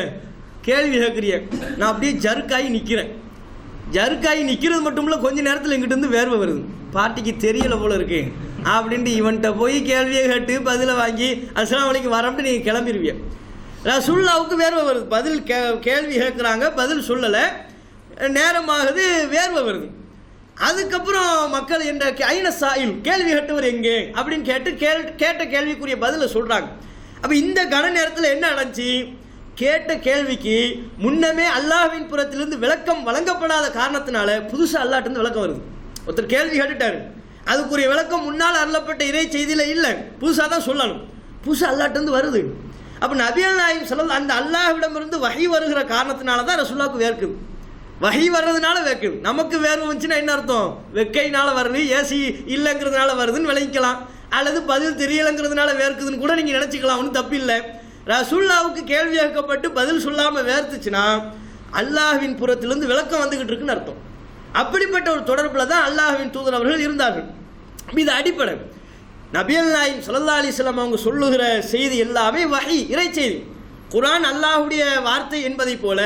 கேள்வி கேட்குறிய, நான் அப்படியே ஜர்க்காகி நிற்கிறேன். ஜர்க்காகி நிற்கிறது மட்டும் இல்லை, கொஞ்ச நேரத்தில் எங்கிட்ட வேர்வை வருது. பார்ட்டிக்கு தெரியலை போல இருக்கு அப்படின்ட்டு இவன்கிட்ட போய் கேள்வியை கேட்டு பதிலை வாங்கி அஸ்ஸலாமு அலைக்கும் வரம்ட்டு நீங்கள் கிளம்பிடுவீங்க. ரசூலுல்லாஹ்வுக்கு வேர்வை வருது, பதில் கேள்வி கேட்குறாங்க, பதில் சொல்லலை, நேரமாகுது, வேர்வை வருது. அதுக்கப்புறம் மக்கள் என்ற ஐன சாயில், கேள்வி கேட்டவர் எங்கே அப்படின்னு கேட்ட கேள்விக்குரிய பதிலை சொல்கிறாங்க. அப்போ இந்த கன நேரத்தில் என்ன நடந்துச்சு? கேட்ட கேள்விக்கு முன்னமே அல்லாஹ்வின் புறத்திலிருந்து விளக்கம் வழங்கப்படாத காரணத்தினால புதுசாக அல்லாஹ்ட்டேருந்து விளக்கம் வருது. ஒருத்தர் கேள்வி கேட்டுட்டாரு, அதுக்குரிய விளக்கம் முன்னால் அருளப்பட்ட இறை செய்தியில் இல்லை, புதுசாக தான் சொல்லணும், புதுசாக அல்லாஹ்ட்டேருந்து வருது. அப்போ நபிகள் நாயகம் ஸல்லல்லாஹு அந்த அல்லாஹ்விடமிருந்து வஹி வருகிற காரணத்தினால தான் ரசூலுல்லாஹ்வுக்கு வேர்க்குது. வஹி வர்றதுனால வேர்க்குது. நமக்கு வேர்வை வந்துச்சுன்னா என்ன அர்த்தம்? வெக்கையினால வருது, ஏசி இல்லைங்கிறதுனால வருதுன்னு விளங்கிக்கலாம், அல்லது பதில் தெரியலைங்கிறதுனால வேர்க்குதுன்னு கூட நீங்கள் நினச்சிக்கலாம், ஒன்றும் தப்பு இல்லை. ரசூலுல்லாஹ்வுக்கு கேள்வி கேட்கப்பட்டு பதில் சொல்லாமல் வேர்த்துச்சுன்னா அல்லாஹ்வின் புறத்திலிருந்து விளக்கம் வந்துகிட்டு இருக்குன்னு அர்த்தம். அப்படிப்பட்ட ஒரு தொடர்பில் தான் அல்லாஹ்வின் தூதர் அவர்கள் இருந்தார்கள். இது அடிப்படை. நபிகள் நாயகம் ஸல்லல்லாஹு அலைஹி வஸல்லம் அவங்க சொல்லுகிற செய்தி எல்லாமே வஹி, இறை செய்தி. குர்ஆன் அல்லாஹ்வுடைய வார்த்தை என்பதை போல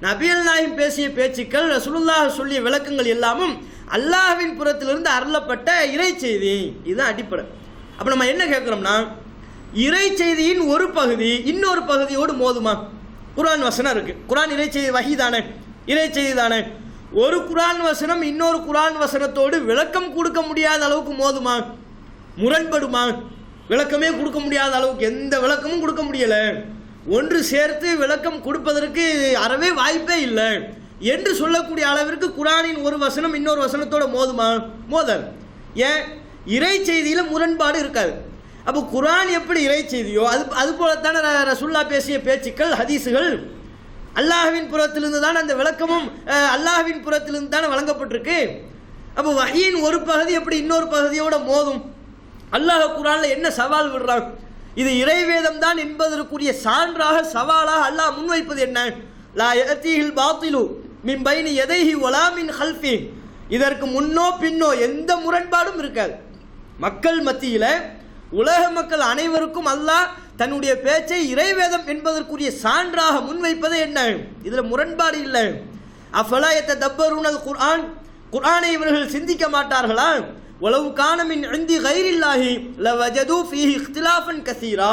நபிகள் நாயகம் பேசிய பேச்சுக்கள், ரசூலுல்லாஹ் சொல்லிய விளக்கங்கள் எல்லாமும் அல்லாஹ்வின் புறத்திலிருந்து அருளப்பட்ட இறை செய்தி. இதுதான் அடிப்படை. அப்போ நம்ம என்ன கேட்குறோம்னா, இறை செய்தியின் ஒரு பகுதி இன்னொரு பகுதியோடு மோதுமா? குர்ஆன் வசனம் இருக்கு, குர்ஆன் இறை செய்தி, வஹி தானே, இறை செய்தி தானே. ஒரு குர்ஆன் வசனம் இன்னொரு குர்ஆன் வசனத்தோடு விளக்கம் கொடுக்க முடியாத அளவுக்கு மோதுமா? முரண்படுமா? விளக்கமே கொடுக்க முடியாத அளவுக்கு எந்த விளக்கமும் கொடுக்க முடியல, ஒன்று சேர்த்து விளக்கம் கொடுப்பதற்கு அறவே வாய்ப்பே இல்லை என்று சொல்லக்கூடிய அளவிற்கு குர்ஆனின் ஒரு வசனம் இன்னொரு வசனத்தோட மோதுமா? மோதல். ஏன்? இறை செய்தியில் முரண்பாடு இருக்காது. அப்போ குர்ஆன் எப்படி இறை செய்தியோ அது போலத்தான ரசூலுல்லாஹ் பேசிய பேச்சுக்கள், ஹதீஸுகள் அல்லாஹ்வின் புறத்திலிருந்து தான் அந்த விளக்கமும் அல்லாஹ்வின் புறத்திலிருந்து தானே வழங்கப்பட்டிருக்கு. அப்போ வஹியின் ஒரு பகுதி எப்படி இன்னொரு பகுதியோட மோதும்? அல்லாஹ் குர்ஆனில் என்ன சவால் விடுறான்? இது இறைவேதம் தான் என்பதற்குரிய சான்றாக சவாலாக அல்லாஹ் முன்வைப்பது என்ன? லா யஅதீஹில் பாத்திலு மின் பைனி யதைஹி வலா மின் ஹல்ஃபி. இதற்கு முன்னோ பின்னோ எந்த முரண்பாடும் இருக்காது. மக்கள் மத்தியில், உலக மக்கள் அனைவருக்கும் அல்லாஹ் தன்னுடைய பேச்சை இறைவேதம் என்பதற்குரிய சான்றாக முன்வைப்பது என்ன? இதில் முரண்பாடு இல்லை. அஃபலா யததப்பரூனல் குர்ஆன், குர்ஆனை இவர்கள் சிந்திக்க மாட்டார்களா? வலவு கான மின் இந்தி கைரில்லாஹி லவஜது ஃபீஹி இக்திலாஃபன் கஸீரா.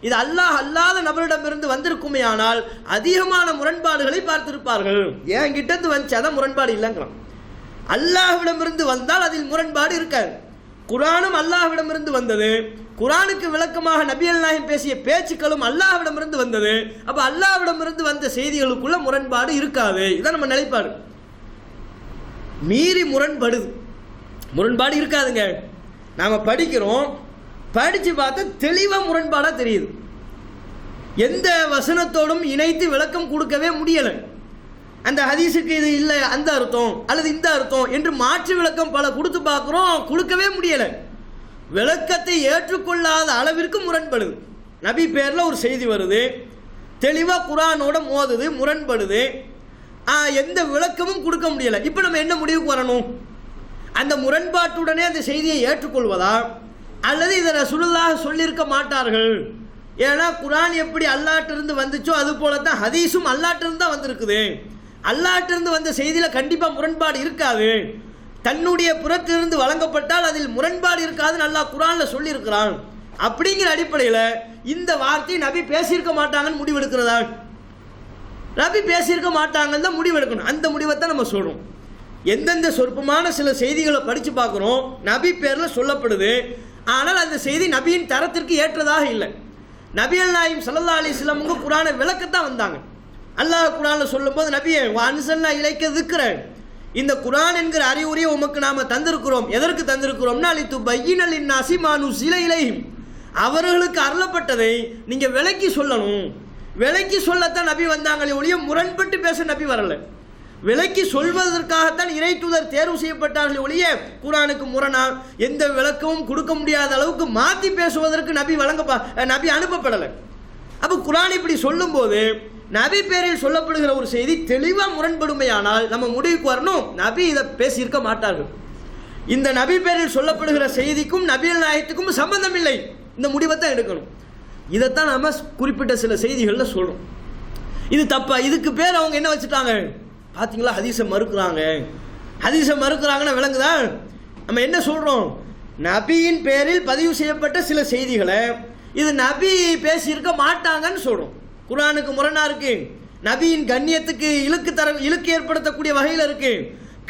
இது அல்லாஹ் அல்லாத நபரிடமிருந்து வந்திருக்குமே ஆனால் அதிகமான முரண்பாடுகளை பார்த்திருப்பார்கள். ஏன் கிட்டத்து வந்துச்சு, அதான் முரண்பாடு இல்லைங்கிறான். அல்லாஹ்விடமிருந்து வந்தால் அதில் முரண்பாடு இருக்காது. குர்ஆனும் அல்லாஹ்விடமிருந்து வந்தது, குர்ஆனுக்கு விளக்கமாக நபிகள் நாயகம் பேசிய பேச்சுக்களும் அல்லாஹ்விடமிருந்து வந்தது. அப்போ அல்லாஹ்விடமிருந்து வந்த செய்திகளுக்குள்ள முரண்பாடு இருக்காது. இதான் நம்ம நிலைப்பாடு. மீறி முரண்பாடு இருக்காதுங்க. நாம் படிக்கிறோம், படித்து பார்த்தா தெளிவாக முரண்பாடாக தெரியுது. எந்த வசனத்தோடும் இணைத்து விளக்கம் கொடுக்கவே முடியலை. அந்த ஹதீஸுக்கு இது இல்லை அந்த அர்த்தம் அல்லது இந்த அர்த்தம் என்று மாற்று விளக்கம் பல கொடுத்து பார்க்குறோம், கொடுக்கவே முடியலை. விளக்கத்தை ஏற்றுக்கொள்ளாத அளவிற்கு முரண்படுது. நபி பேரில் ஒரு செய்தி வருது, தெளிவாக குர்ஆனோட மோதுது, முரண்படுது, எந்த விளக்கமும் கொடுக்க முடியலை. இப்போ நம்ம என்ன முடிவுக்கு வரணும்? அந்த முரண்பாட்டுடனே அந்த செய்தியை ஏற்றுக்கொள்வதா, அல்லது இதை ரசூலுல்லாஹ் சொல்லியிருக்க மாட்டார்கள், ஏன்னா குர்ஆன் எப்படி அல்லாஹ்ட்டிருந்து வந்துச்சோ அது போல தான் ஹதீஸும் அல்லாஹ்ட்டிருந்து தான் வந்திருக்குது, அல்லாஹ்ட்டிருந்து வந்த செய்தியில் கண்டிப்பாக முரண்பாடு இருக்காது, தன்னுடைய புறத்திலிருந்து வழங்கப்பட்டால் அதில் முரண்பாடு இருக்காதுன்னு அல்லாஹ் குர்ஆனில் சொல்லியிருக்கிறான், அப்படிங்கிற அடிப்படையில் இந்த வார்த்தையை நபி பேசியிருக்க மாட்டாங்கன்னு முடிவெடுக்கிறதா? நபி பேசியிருக்க மாட்டாங்கன்னு தான் முடிவெடுக்கணும். அந்த முடிவை தான் நம்ம சொல்கிறோம். எந்தெந்த சொற்பமான சில செய்திகளை படித்து பார்க்குறோம், நபி பேரில் சொல்லப்படுது, ஆனால் அந்த செய்தி நபியின் தரத்திற்கு ஏற்றதாக இல்லை. நபிகள் நாயகம் ஸல்லல்லாஹு அலைஹி வஸல்லம் குர்ஆனை விளக்கத்தான் வந்தாங்க. அல்லாஹ் குர்ஆனில் சொல்லும்போது, நபியே அன்சல்னா இலைக்க திக்ர, இந்த குர்ஆன் என்கிற அறிவுரையை உமக்கு நாம் தந்திருக்கிறோம். எதற்கு தந்திருக்கிறோம்னா லிதுபய்யின லின்னாஸி மா நுஸில இலைஹிம், அவர்களுக்கு அருளப்பட்டதை நீங்க விளக்கி சொல்லணும். விளக்கி சொல்லத்தான் நபி வந்தாங்களே ஒழிய முரண்பட்டு பேச நபி வரல. விளக்கி சொல்வதற்காகத்தான் இறை தூதர் தேர்வு செய்யப்பட்டார்கள் ஒழிய குர்ஆனுக்கு முரணா எந்த விளக்கமும் கொடுக்க முடியாத அளவுக்கு மாற்றி பேசுவதற்கு நபி அனுப்பப்படலை. அப்போ குர்ஆன் இப்படி சொல்லும் போது நபி பேரில் சொல்லப்படுகிற ஒரு செய்தி தெளிவாக முரண்படுமையானால் நம்ம முடிவுக்கு வரணும், நபி இதை பேசியிருக்க மாட்டார்கள். இந்த நபி பேரில் சொல்லப்படுகிற செய்திக்கும் நபிகள் நாயகத்துக்கும் சம்பந்தம் இல்லை, இந்த முடிவை தான் எடுக்கணும். இதைத்தான் நம்ம குறிப்பிட்ட சில செய்திகளில் சொல்றோம். இது தப்பா? இதுக்கு பேர் அவங்க என்ன வச்சுட்டாங்க பார்த்தீங்களா, ஹதீஸை மறுக்கிறாங்க. ஹதீஸை மறுக்கிறாங்கன்னு விளங்குதா? நம்ம என்ன சொல்றோம், நபியின் பேரில் பதிவு செய்யப்பட்ட சில செய்திகளை இது நபி பேசியிருக்க மாட்டாங்கன்னு சொல்றோம். குர்ஆனுக்கு முரணா இருக்கு, நபியின் கண்ணியத்துக்கு இழுக்கு ஏற்படுத்தக்கூடிய வகையில் இருக்கு.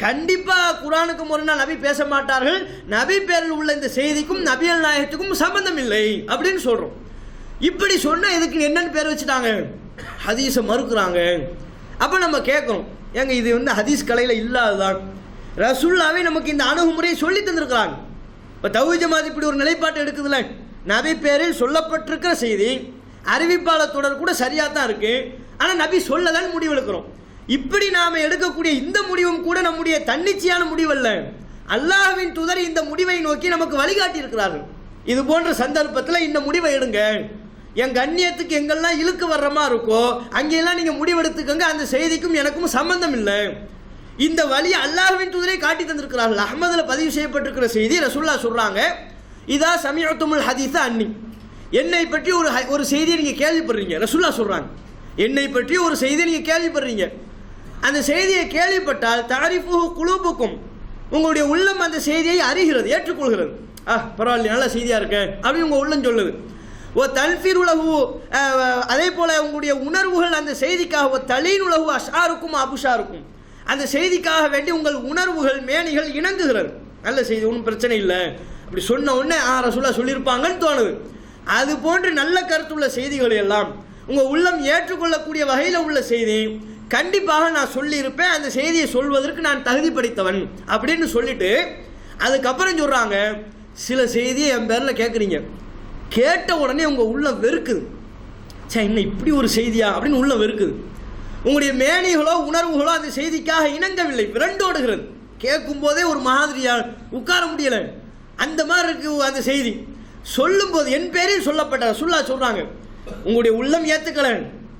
கண்டிப்பா குர்ஆனுக்கு முரணா நபி பேச மாட்டார்கள், நபி பேரில் உள்ள இந்த செய்திக்கும் நபிகள் நாயகத்துக்கும் சம்பந்தம் இல்லை அப்படின்னு சொல்றோம். இப்படி சொன்னா இதுக்கு என்னன்னு பேர் வச்சுட்டாங்க, ஹதீஸை மறுக்கிறாங்க. அப்ப நம்ம கேட்கணும், ஏங்க இது ஹதீஸ் கலையில இல்லாததான், ரசூலுல்லாஹ்வே நமக்கு இந்த அணுகுமுறையை சொல்லி தந்திருக்கிறாங்க. இப்போ தௌஹீத் ஜமாத் இப்படி ஒரு நிலைப்பாட்டை எடுக்குதுல, நபி பேரில் சொல்லப்பட்டிருக்கிற செய்தி அறிவிப்பாளர் கூட சரியா தான் இருக்கு, ஆனா நபி சொல்லதான் முடிவு எடுக்கிறோம். இப்படி நாம எடுக்கக்கூடிய இந்த முடிவும் கூட நம்முடைய தன்னிச்சையான முடிவல்ல, அல்லாஹ்வின் தூதர் இந்த முடிவை நோக்கி நமக்கு வழிகாட்டி இருக்கிறார்கள். இது போன்ற சந்தர்ப்பத்தில் இந்த முடிவை எடுங்க, என் கண்ணியத்துக்கு எங்கெல்லாம் இழுக்கு வர்றமா இருக்கோ அங்கெல்லாம் நீங்க முடிவெடுத்துக்கங்க, அந்த செய்திக்கும் எனக்கும் சம்பந்தம் இல்லை. இந்த வழி அல்லாஹ்வின் தூதரை காட்டி தந்திருக்கிறார்கள். அஹ்மதுல பதிவு செய்யப்பட்டிருக்கிற செய்தி ரசூலுல்லாஹ் சொல்றாங்க, இதா சமிஅத்துமுல் ஹதீஸ அன்னி, என்னை பற்றி ஒரு செய்தியை நீங்க கேள்விப்படுறீங்க. ரசூலுல்லாஹ் சொல்றாங்க, என்னை பற்றி ஒரு செய்தியை நீங்க கேள்விப்படுறீங்க, அந்த செய்தியை கேள்விப்பட்டால் தஅரிஃபுஹு குலூபுக்கும், உங்களுடைய உள்ளம் அந்த செய்தியை அறிகிறது, ஏற்றுக்கொள்கிறது. பரவாயில்ல, நல்ல செய்தியா இருக்கு அப்படி உங்க உள்ளம் சொல்லுது. ஓ தல்ஃபீர் உலகு, அதே போல உங்களுடைய உணர்வுகள் அந்த செய்திக்காக, ஓ தலீன் உலகு அஷாருக்கும் அபுஷாருக்கும், அந்த செய்திக்காக வேண்டி உங்கள் உணர்வுகள் மேனிகள் இணங்குகிறது. நல்ல செய்தி, ஒன்றும் பிரச்சனை இல்லை, அப்படி சொன்ன உடனே ரசூலுல்லாஹ் சொல்லியிருப்பாங்கன்னு தோணுது. அது போன்று நல்ல கருத்துள்ள செய்திகள் எல்லாம் உங்கள் உள்ளம் ஏற்றுக்கொள்ளக்கூடிய வகையில் உள்ள செய்தி கண்டிப்பாக நான் சொல்லியிருப்பேன், அந்த செய்தியை சொல்வதற்கு நான் தகுதி படைத்தவன் அப்படின்னு சொல்லிட்டு அதுக்கப்புறம் சொல்கிறாங்க, சில செய்தியை என் பேரில் கேட்குறீங்க, கேட்ட உடனே உங்கள் உள்ளம் வெறுக்குது, சே இன்னும் இப்படி ஒரு செய்தியா அப்படின்னு உள்ளம் வெறுக்குது. உங்களுடைய மேனிகளோ உணர்வுகளோ அந்த செய்திக்காக இணங்கவில்லை, விரண்டோடுகிறது, கேட்கும் போதே ஒரு மாதிரியா உட்கார முடியலை, அந்த மாதிரி இருக்கு அந்த செய்தி. சொல்லும் போது என் பேரில் சொல்லப்பட்ட ரசூலுல்லாஹ் சொல்றாங்க, உங்களுடைய உள்ளம் ஏத்துக்கல,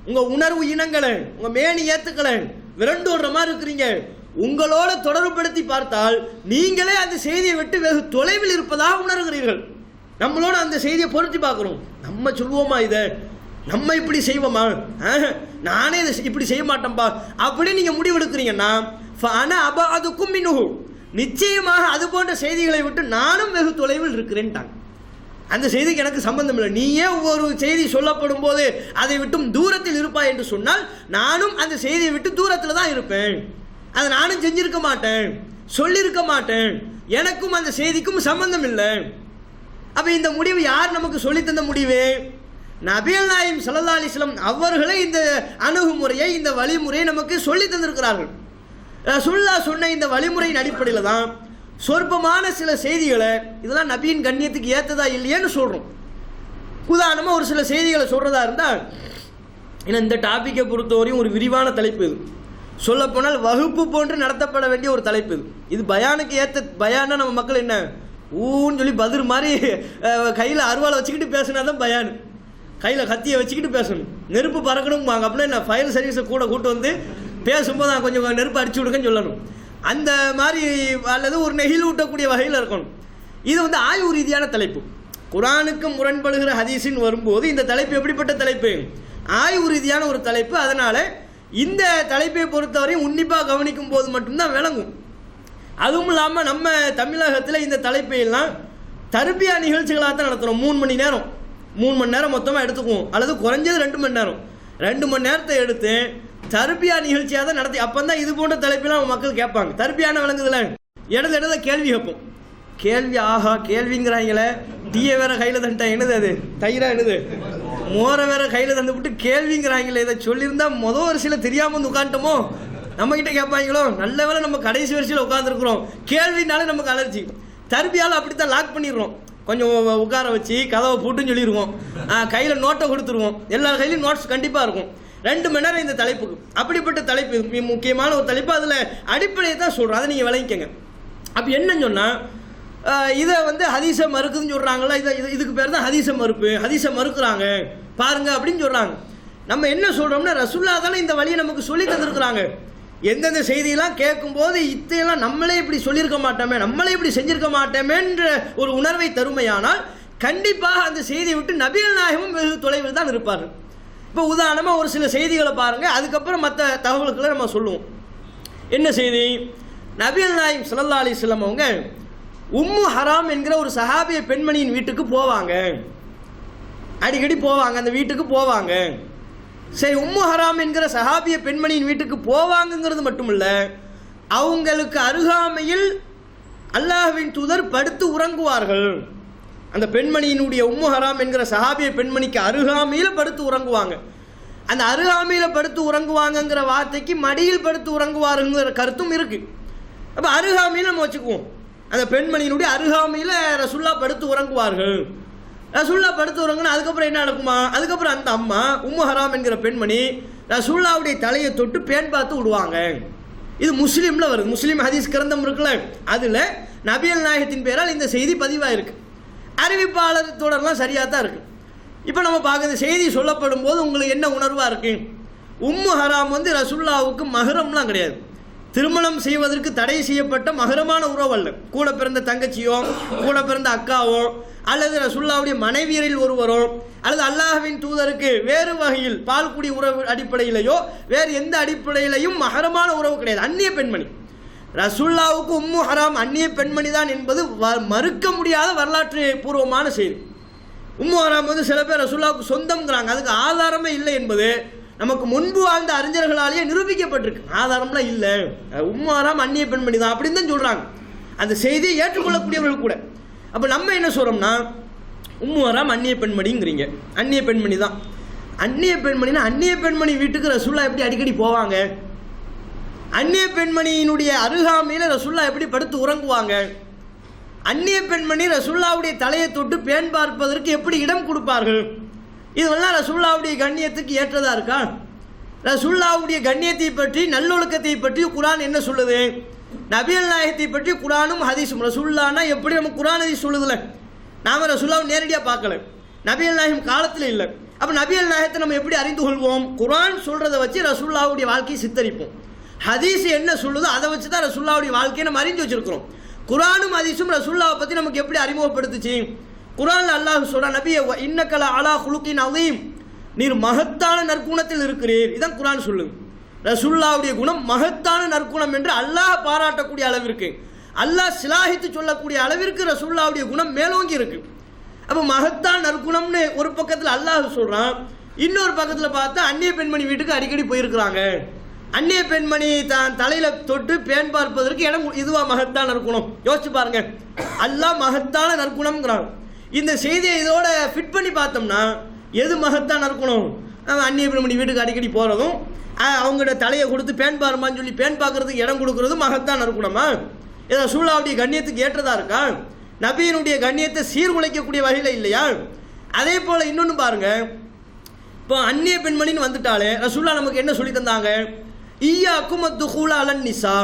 உங்க உணர்வு இனங்கல, உங்க மேனி ஏத்துக்கல, விரண்டோடுற மாதிரி இருக்கிறீங்க, உங்களோட தொடர்புபடுத்தி பார்த்தால் நீங்களே அந்த செய்தியை விட்டு வெகு தொலைவில் இருப்பதாக உணர்கிறீர்கள். நம்மளோட அந்த செய்தியை பொருத்தி பார்க்கிறோம், நம்ம சொல்லுவோமா இதை, நம்ம இப்படி செய்வோமா, நானே இதை இப்படி செய்ய மாட்டேன்பா அப்படி நீங்க முடிவெடுக்கிறீங்கன்னா அதுக்கும் மின்னுகு, நிச்சயமாக அது போன்ற செய்திகளை விட்டு நானும் வெகு தொலைவில் இருக்கிறேன்ட்டாங்க. அந்த செய்திக்கு எனக்கு சம்பந்தம் இல்லை, நீயே ஒவ்வொரு செய்தி சொல்லப்படும் போது அதை விட்டும் தூரத்தில் இருப்பாய் என்று சொன்னால் நானும் அந்த செய்தியை விட்டு தூரத்தில் தான் இருப்பேன், அதை நானும் செஞ்சிருக்க மாட்டேன், சொல்லியிருக்க மாட்டேன், எனக்கும் அந்த செய்திக்கும் சம்பந்தம் இல்லை. அப்ப இந்த முடிவு யார் நமக்கு சொல்லி தந்த முடிவு? நபிகள் நாயகம் ஸல்லல்லாஹு அலைஹி வஸல்லம் அவர்களே இந்த அணுகுமுறையை, இந்த வழிமுறையை நமக்கு சொல்லி தந்திருக்கிறார்கள். ரசூலுல்லாஹ் சொன்ன இந்த வழிமுறையின் அடிப்படையில் தான் சொற்பமான சில செய்திகளை இதெல்லாம் நபியின் கண்ணியத்துக்கு ஏற்றதா இல்லையேன்னு சொல்கிறோம். உதாரணமாக ஒரு சில செய்திகளை சொல்கிறதா இருந்தால், ஏன்னா இந்த டாப்பிக்கை பொறுத்தவரையும் ஒரு விரிவான தலைப்பு இது, சொல்லப்போனால் வகுப்பு போன்று நடத்தப்பட வேண்டிய ஒரு தலைப்பு இது. இது பயானுக்கு ஏற்ற பயானா நம்ம மக்கள் என்ன ஊன்னு சொல்லி பதிர் மாதிரி கையில் அருவாளை வச்சுக்கிட்டு பேசினா தான் பயான், கையில் கத்தியை வச்சுக்கிட்டு பேசணும், நெருப்பு பறக்கணும்பாங்க, அப்படின்னா என்ன ஃபயர் சர்வீஸை கூட கூட்டு வந்து பேசும்போது நான் கொஞ்சம் நெருப்பு அடிச்சு விடுங்கன்னு சொல்லணும், அந்த மாதிரி அல்லது ஒரு நெகிழ் ஊட்டக்கூடிய வகையில் இருக்கணும். இது ஆய்வு ரீதியான தலைப்பு. குர்ஆனுக்கு முரண்படுகிற ஹதீஸின் வரும்போது இந்த தலைப்பு எப்படிப்பட்ட தலைப்பு? ஆய்வு ரீதியான ஒரு தலைப்பு. அதனால இந்த தலைப்பை பொறுத்தவரையும் உன்னிப்பாக கவனிக்கும் போது மட்டும்தான் விளங்கும். அதுவும் இல்லாமல் நம்ம தமிழகத்தில் இந்த தலைப்பை எல்லாம் தர்பியா நிகழ்ச்சிகளாக தான் நடத்துகிறோம். 3 மணி நேரம் மொத்தமாக எடுத்துக்குவோம், அல்லது குறைஞ்சது 2 மணி நேரம். 2 மணி நேரத்தை எடுத்து தர்பியா நிகழ்ச்சியாக தான் நடத்தி, அப்போ தான் இது போன்ற தலைப்பெல்லாம் மக்கள் கேட்பாங்க. தர்பியான விளங்குதுல, இடத்துல கேள்வி கேட்போம். கேள்வி ஆஹா கேள்விங்கிறாங்களே, டீயை வேற கையில் தண்டா, என்னது அது தயிரா, என்னது மோரை வேற கையில் தந்து விட்டு கேள்விங்கிறாங்களே, இதை சொல்லியிருந்தா ஒரு சில தெரியாமல் வந்து உட்காந்துட்டோமோ, நம்மகிட்ட கேட்பாங்களோ. நல்ல வேலை நம்ம கடைசி வரிசையில் உட்காந்துருக்குறோம், கேள்வினாலே நமக்கு அலர்ஜி. தர்பியால் அப்படித்தான் லாக் பண்ணிடுறோம். கொஞ்சம் உட்கார வச்சு கதவை போட்டுன்னு சொல்லிடுவோம், கையில் நோட்டை கொடுத்துருவோம், எல்லார் கையிலையும் நோட்ஸ் கண்டிப்பாக இருக்கும். 2 மணி நேரம் இந்த தலைப்புக்கு. அப்படிப்பட்ட தலைப்பு முக்கியமான ஒரு தலைப்பு. அதில் அடிப்படையை தான் சொல்கிறோம், அதை நீங்கள் விளங்கிக்கங்க. அப்போ என்னன்னு சொன்னால், இதை வந்து ஹதீஸை மறுக்குதுன்னு சொல்கிறாங்களா, இதுக்கு பேர் தான் ஹதீஸை மறுப்பு, ஹதீஸை மறுக்கிறாங்க பாருங்க அப்படின்னு சொல்கிறாங்க. நம்ம என்ன சொல்கிறோம்னா, ரசூல்லா தானே இந்த வழியை நமக்கு சொல்லி தந்துருக்குறாங்க. எந்தெந்த செய்தியெல்லாம் கேட்கும்போது இத்தையெல்லாம் நம்மளே இப்படி சொல்லியிருக்க மாட்டோமே, நம்மளே இப்படி செஞ்சிருக்க மாட்டோமேன்ற ஒரு உணர்வை தருமையானால் கண்டிப்பாக அந்த செய்தியை விட்டு நபிகள் நாயகமும் வெகு தொலைவில் தான் இருப்பார். இப்போ உதாரணமாக ஒரு சில செய்திகளை பாருங்கள், அதுக்கப்புறம் மற்ற தகவல்களை நம்ம சொல்லுவோம். என்ன செய்தி? நபிகள் நாயகம் ஸல்லல்லாஹு அலைஹி வஸல்லம் அவங்க உம்மு ஹராம் என்கிற ஒரு சஹாபிய பெண்மணியின் வீட்டுக்கு போவாங்க, அடிக்கடி போவாங்க, அந்த வீட்டுக்கு போவாங்க. சரி, உம்மு ஹராம் என்கிற சஹாபிய பெண்மணியின் வீட்டுக்கு போவாங்கங்கிறது மட்டுமில்ல, அவங்களுக்கு அருகாமையில் அல்லாஹ்வின் தூதர் படுத்து உறங்குவார்கள். அந்த பெண்மணியினுடைய உம்மு ஹராம் என்கிற சஹாபிய பெண்மணிக்கு அருகாமையில் படுத்து உறங்குவாங்க. அந்த அருகாமையில் படுத்து உறங்குவாங்கங்கிற வார்த்தைக்கு மடியில் படுத்து உறங்குவாருங்கிற கருத்தும் இருக்குது. அப்போ அருகாமையில் நம்ம வச்சுக்குவோம், அந்த பெண்மணியினுடைய அருகாமையில் ரசூல்லா படுத்து உறங்குவார்கள். ரசூல்லா படுத்து உறங்குனா அதுக்கப்புறம் என்ன நடக்குமா? அதுக்கப்புறம் அந்த அம்மா உம்மு ஹராம் என்கிற பெண்மணி ரசூல்லாவுடைய தலையை தொட்டு பேன் பார்த்து விடுவாங்க. இது முஸ்லீமில் வருது, முஸ்லீம் ஹதீஸ் கிரந்தம் இருக்குல்ல, அதில் நபிகள் நாயகத்தின் பேரால் இந்த செய்தி பதிவாக இருக்குது. அறிவிப்பாளர் தொடர்லாம் சரியாக தான் இருக்குது. இப்போ நம்ம பார்க்க இந்த செய்தி சொல்லப்படும் போது உங்களுக்கு என்ன உணர்வாக இருக்குது? உம்மு ஹராம் வந்து ரசூல்லாவுக்கு மஹரம்லாம் கிடையாது, திருமணம் செய்வதற்கு தடை செய்யப்பட்ட மஹரமான உறவு அல்ல. கூட பிறந்த தங்கச்சியோ, கூட பிறந்த அக்காவோ, அல்லது ரசூல்லாவுடைய மனைவியரில் ஒருவரோ, அல்லது அல்லாஹ்வின் தூதருக்கு வேறு வகையில் பால்குடி உறவு அடிப்படையிலையோ வேறு எந்த அடிப்படையிலையும் மஹரமான உறவு கிடையாது. அந்நிய பெண்மணி. ரசூல்லாவுக்கு உம்மு ஹராம் அந்நிய பெண்மணி தான் என்பது மறுக்க முடியாத வரலாற்று பூர்வமான செய்தி. உம்மு ஹராம் வந்து சில பேர் ரசூல்லாவுக்கு சொந்தம்ங்கிறாங்க, அதுக்கு ஆதாரமே இல்லை என்பது நமக்கு முன்பு வாழ்ந்த அறிஞர்களாலேயே நிரூபிக்கப்பட்டிருக்கு. ஆதாரம்லாம் இல்லை, உம்மு ஹராம் அந்நிய பெண்மணி தான் அப்படின்னு தான் சொல்கிறாங்க. அந்த செய்தியை ஏற்றுக்கொள்ளக்கூடியவர்கள் கூட. அப்போ நம்ம என்ன சொல்கிறோம்னா, உம்மு ஹராம் அந்நிய பெண்மணிங்கிறீங்க, அந்நிய பெண்மணி தான். அந்நிய பெண்மணினா அந்நிய பெண்மணி வீட்டுக்கு ரசூல்லா எப்படி அடிக்கடி போவாங்க? அந்நிய பெண்மணியினுடைய அருகாமையில் ரசூல்லா எப்படி படுத்து உறங்குவாங்க? அந்நிய பெண்மணி ரசூல்லாவுடைய தலையை தொட்டு பேன் பார்ப்பதற்கு எப்படி இடம் கொடுப்பார்கள்? இதெல்லாம் ரசூல்லாவுடைய கண்ணியத்துக்கு ஏற்றதா இருக்கா? ரசூல்லாவுடைய கண்ணியத்தை பற்றி, நல்லொழுக்கத்தை பற்றி குர்ஆன் என்ன சொல்லுது? நபிகள் நாயகத்தை பற்றி குர்ஆனும் ஹதீஸும். ரசூல்லானா எப்படி நம்ம குர்ஆன் ஹதீஸ் சொல்லுதுல, நாம ரசூல்லாவை நேரடியாக பார்க்கல, நபிகள் நாயகம் காலத்தில் இல்லை. அப்போ நபிகள் நாயகத்தை நம்ம எப்படி அறிந்து கொள்வோம்? குர்ஆன் சொல்றதை வச்சு ரசூல்லாவுடைய வாழ்க்கையை சித்தரிப்போம். ஹதீஸ் என்ன சொல்லுதோ அதை வச்சு தான் ரசூல்லாவுடைய வாழ்க்கையை நம்ம அறிஞ்சு வச்சிருக்கிறோம். குர்ஆனும் ஹதீஸும் ரசூல்லாவை பற்றி நமக்கு எப்படி அறிமுகப்படுத்துச்சு? குர்ஆன்ல அல்லாஹ் சொல்றான், நபியே இன்னக லஅலா குலுகின் அதீம், நீர் மகத்தான நற்குணத்தில் இருக்கிறீர். இதான் குர்ஆன் சொல்லுங்க. ரசூலுல்லாஹ்வுடைய குணம் மகத்தான நற்குணம் என்று அல்லாஹ் பாராட்டக்கூடிய அளவிற்கு, அல்லாஹ் சிலாகித்து சொல்லக்கூடிய அளவிற்கு ரசூலுல்லாஹ்வுடைய குணம் மேலோங்கி இருக்கு. அப்போ மகத்தான நற்குணம்னு ஒரு பக்கத்தில் அல்லாஹ் சொல்றான், இன்னொரு பக்கத்தில் பார்த்தா அந்நிய பெண்மணி வீட்டுக்கு அடிக்கடி போயிருக்கிறாங்க. அந்நிய பெண்மணி தான் தலையில தொட்டு பேன் பார்ப்பதற்கு இடம், இதுவா மகத்தான நற்குணம்? யோசிச்சு பாருங்க. அல்லாஹ் மகத்தான நற்குணம்ங்கிறான். இந்த செய்தியை இதோட ஃபிட் பண்ணி பார்த்தோம்னா எது மகத்தான நற்குணம்? அந்நிய பெண்மணி வீட்டுக்கு அடிக்கடி போகிறதும், அவங்களோட தலையை கொடுத்து பேன் பாருமான்னு சொல்லி பேன் பார்க்கறதுக்கு இடம் கொடுக்கறதும் மகத்தான நற்குணமா? இதை ரசூலுல்லாஹ்வுடைய கண்ணியத்துக்கு ஏற்றதா இருக்கா? நபியினுடைய கண்ணியத்தை சீர்குலைக்கக்கூடிய வகையில் இல்லையா? அதே போல் இன்னொன்று பாருங்க, இப்போ அந்நிய பெண்மணின்னு வந்துட்டாலே ரசூலுல்லாஹ் நமக்கு என்ன சொல்லி தந்தாங்க? ஈயாக்கும் அத்துகூல அலன் நிசா,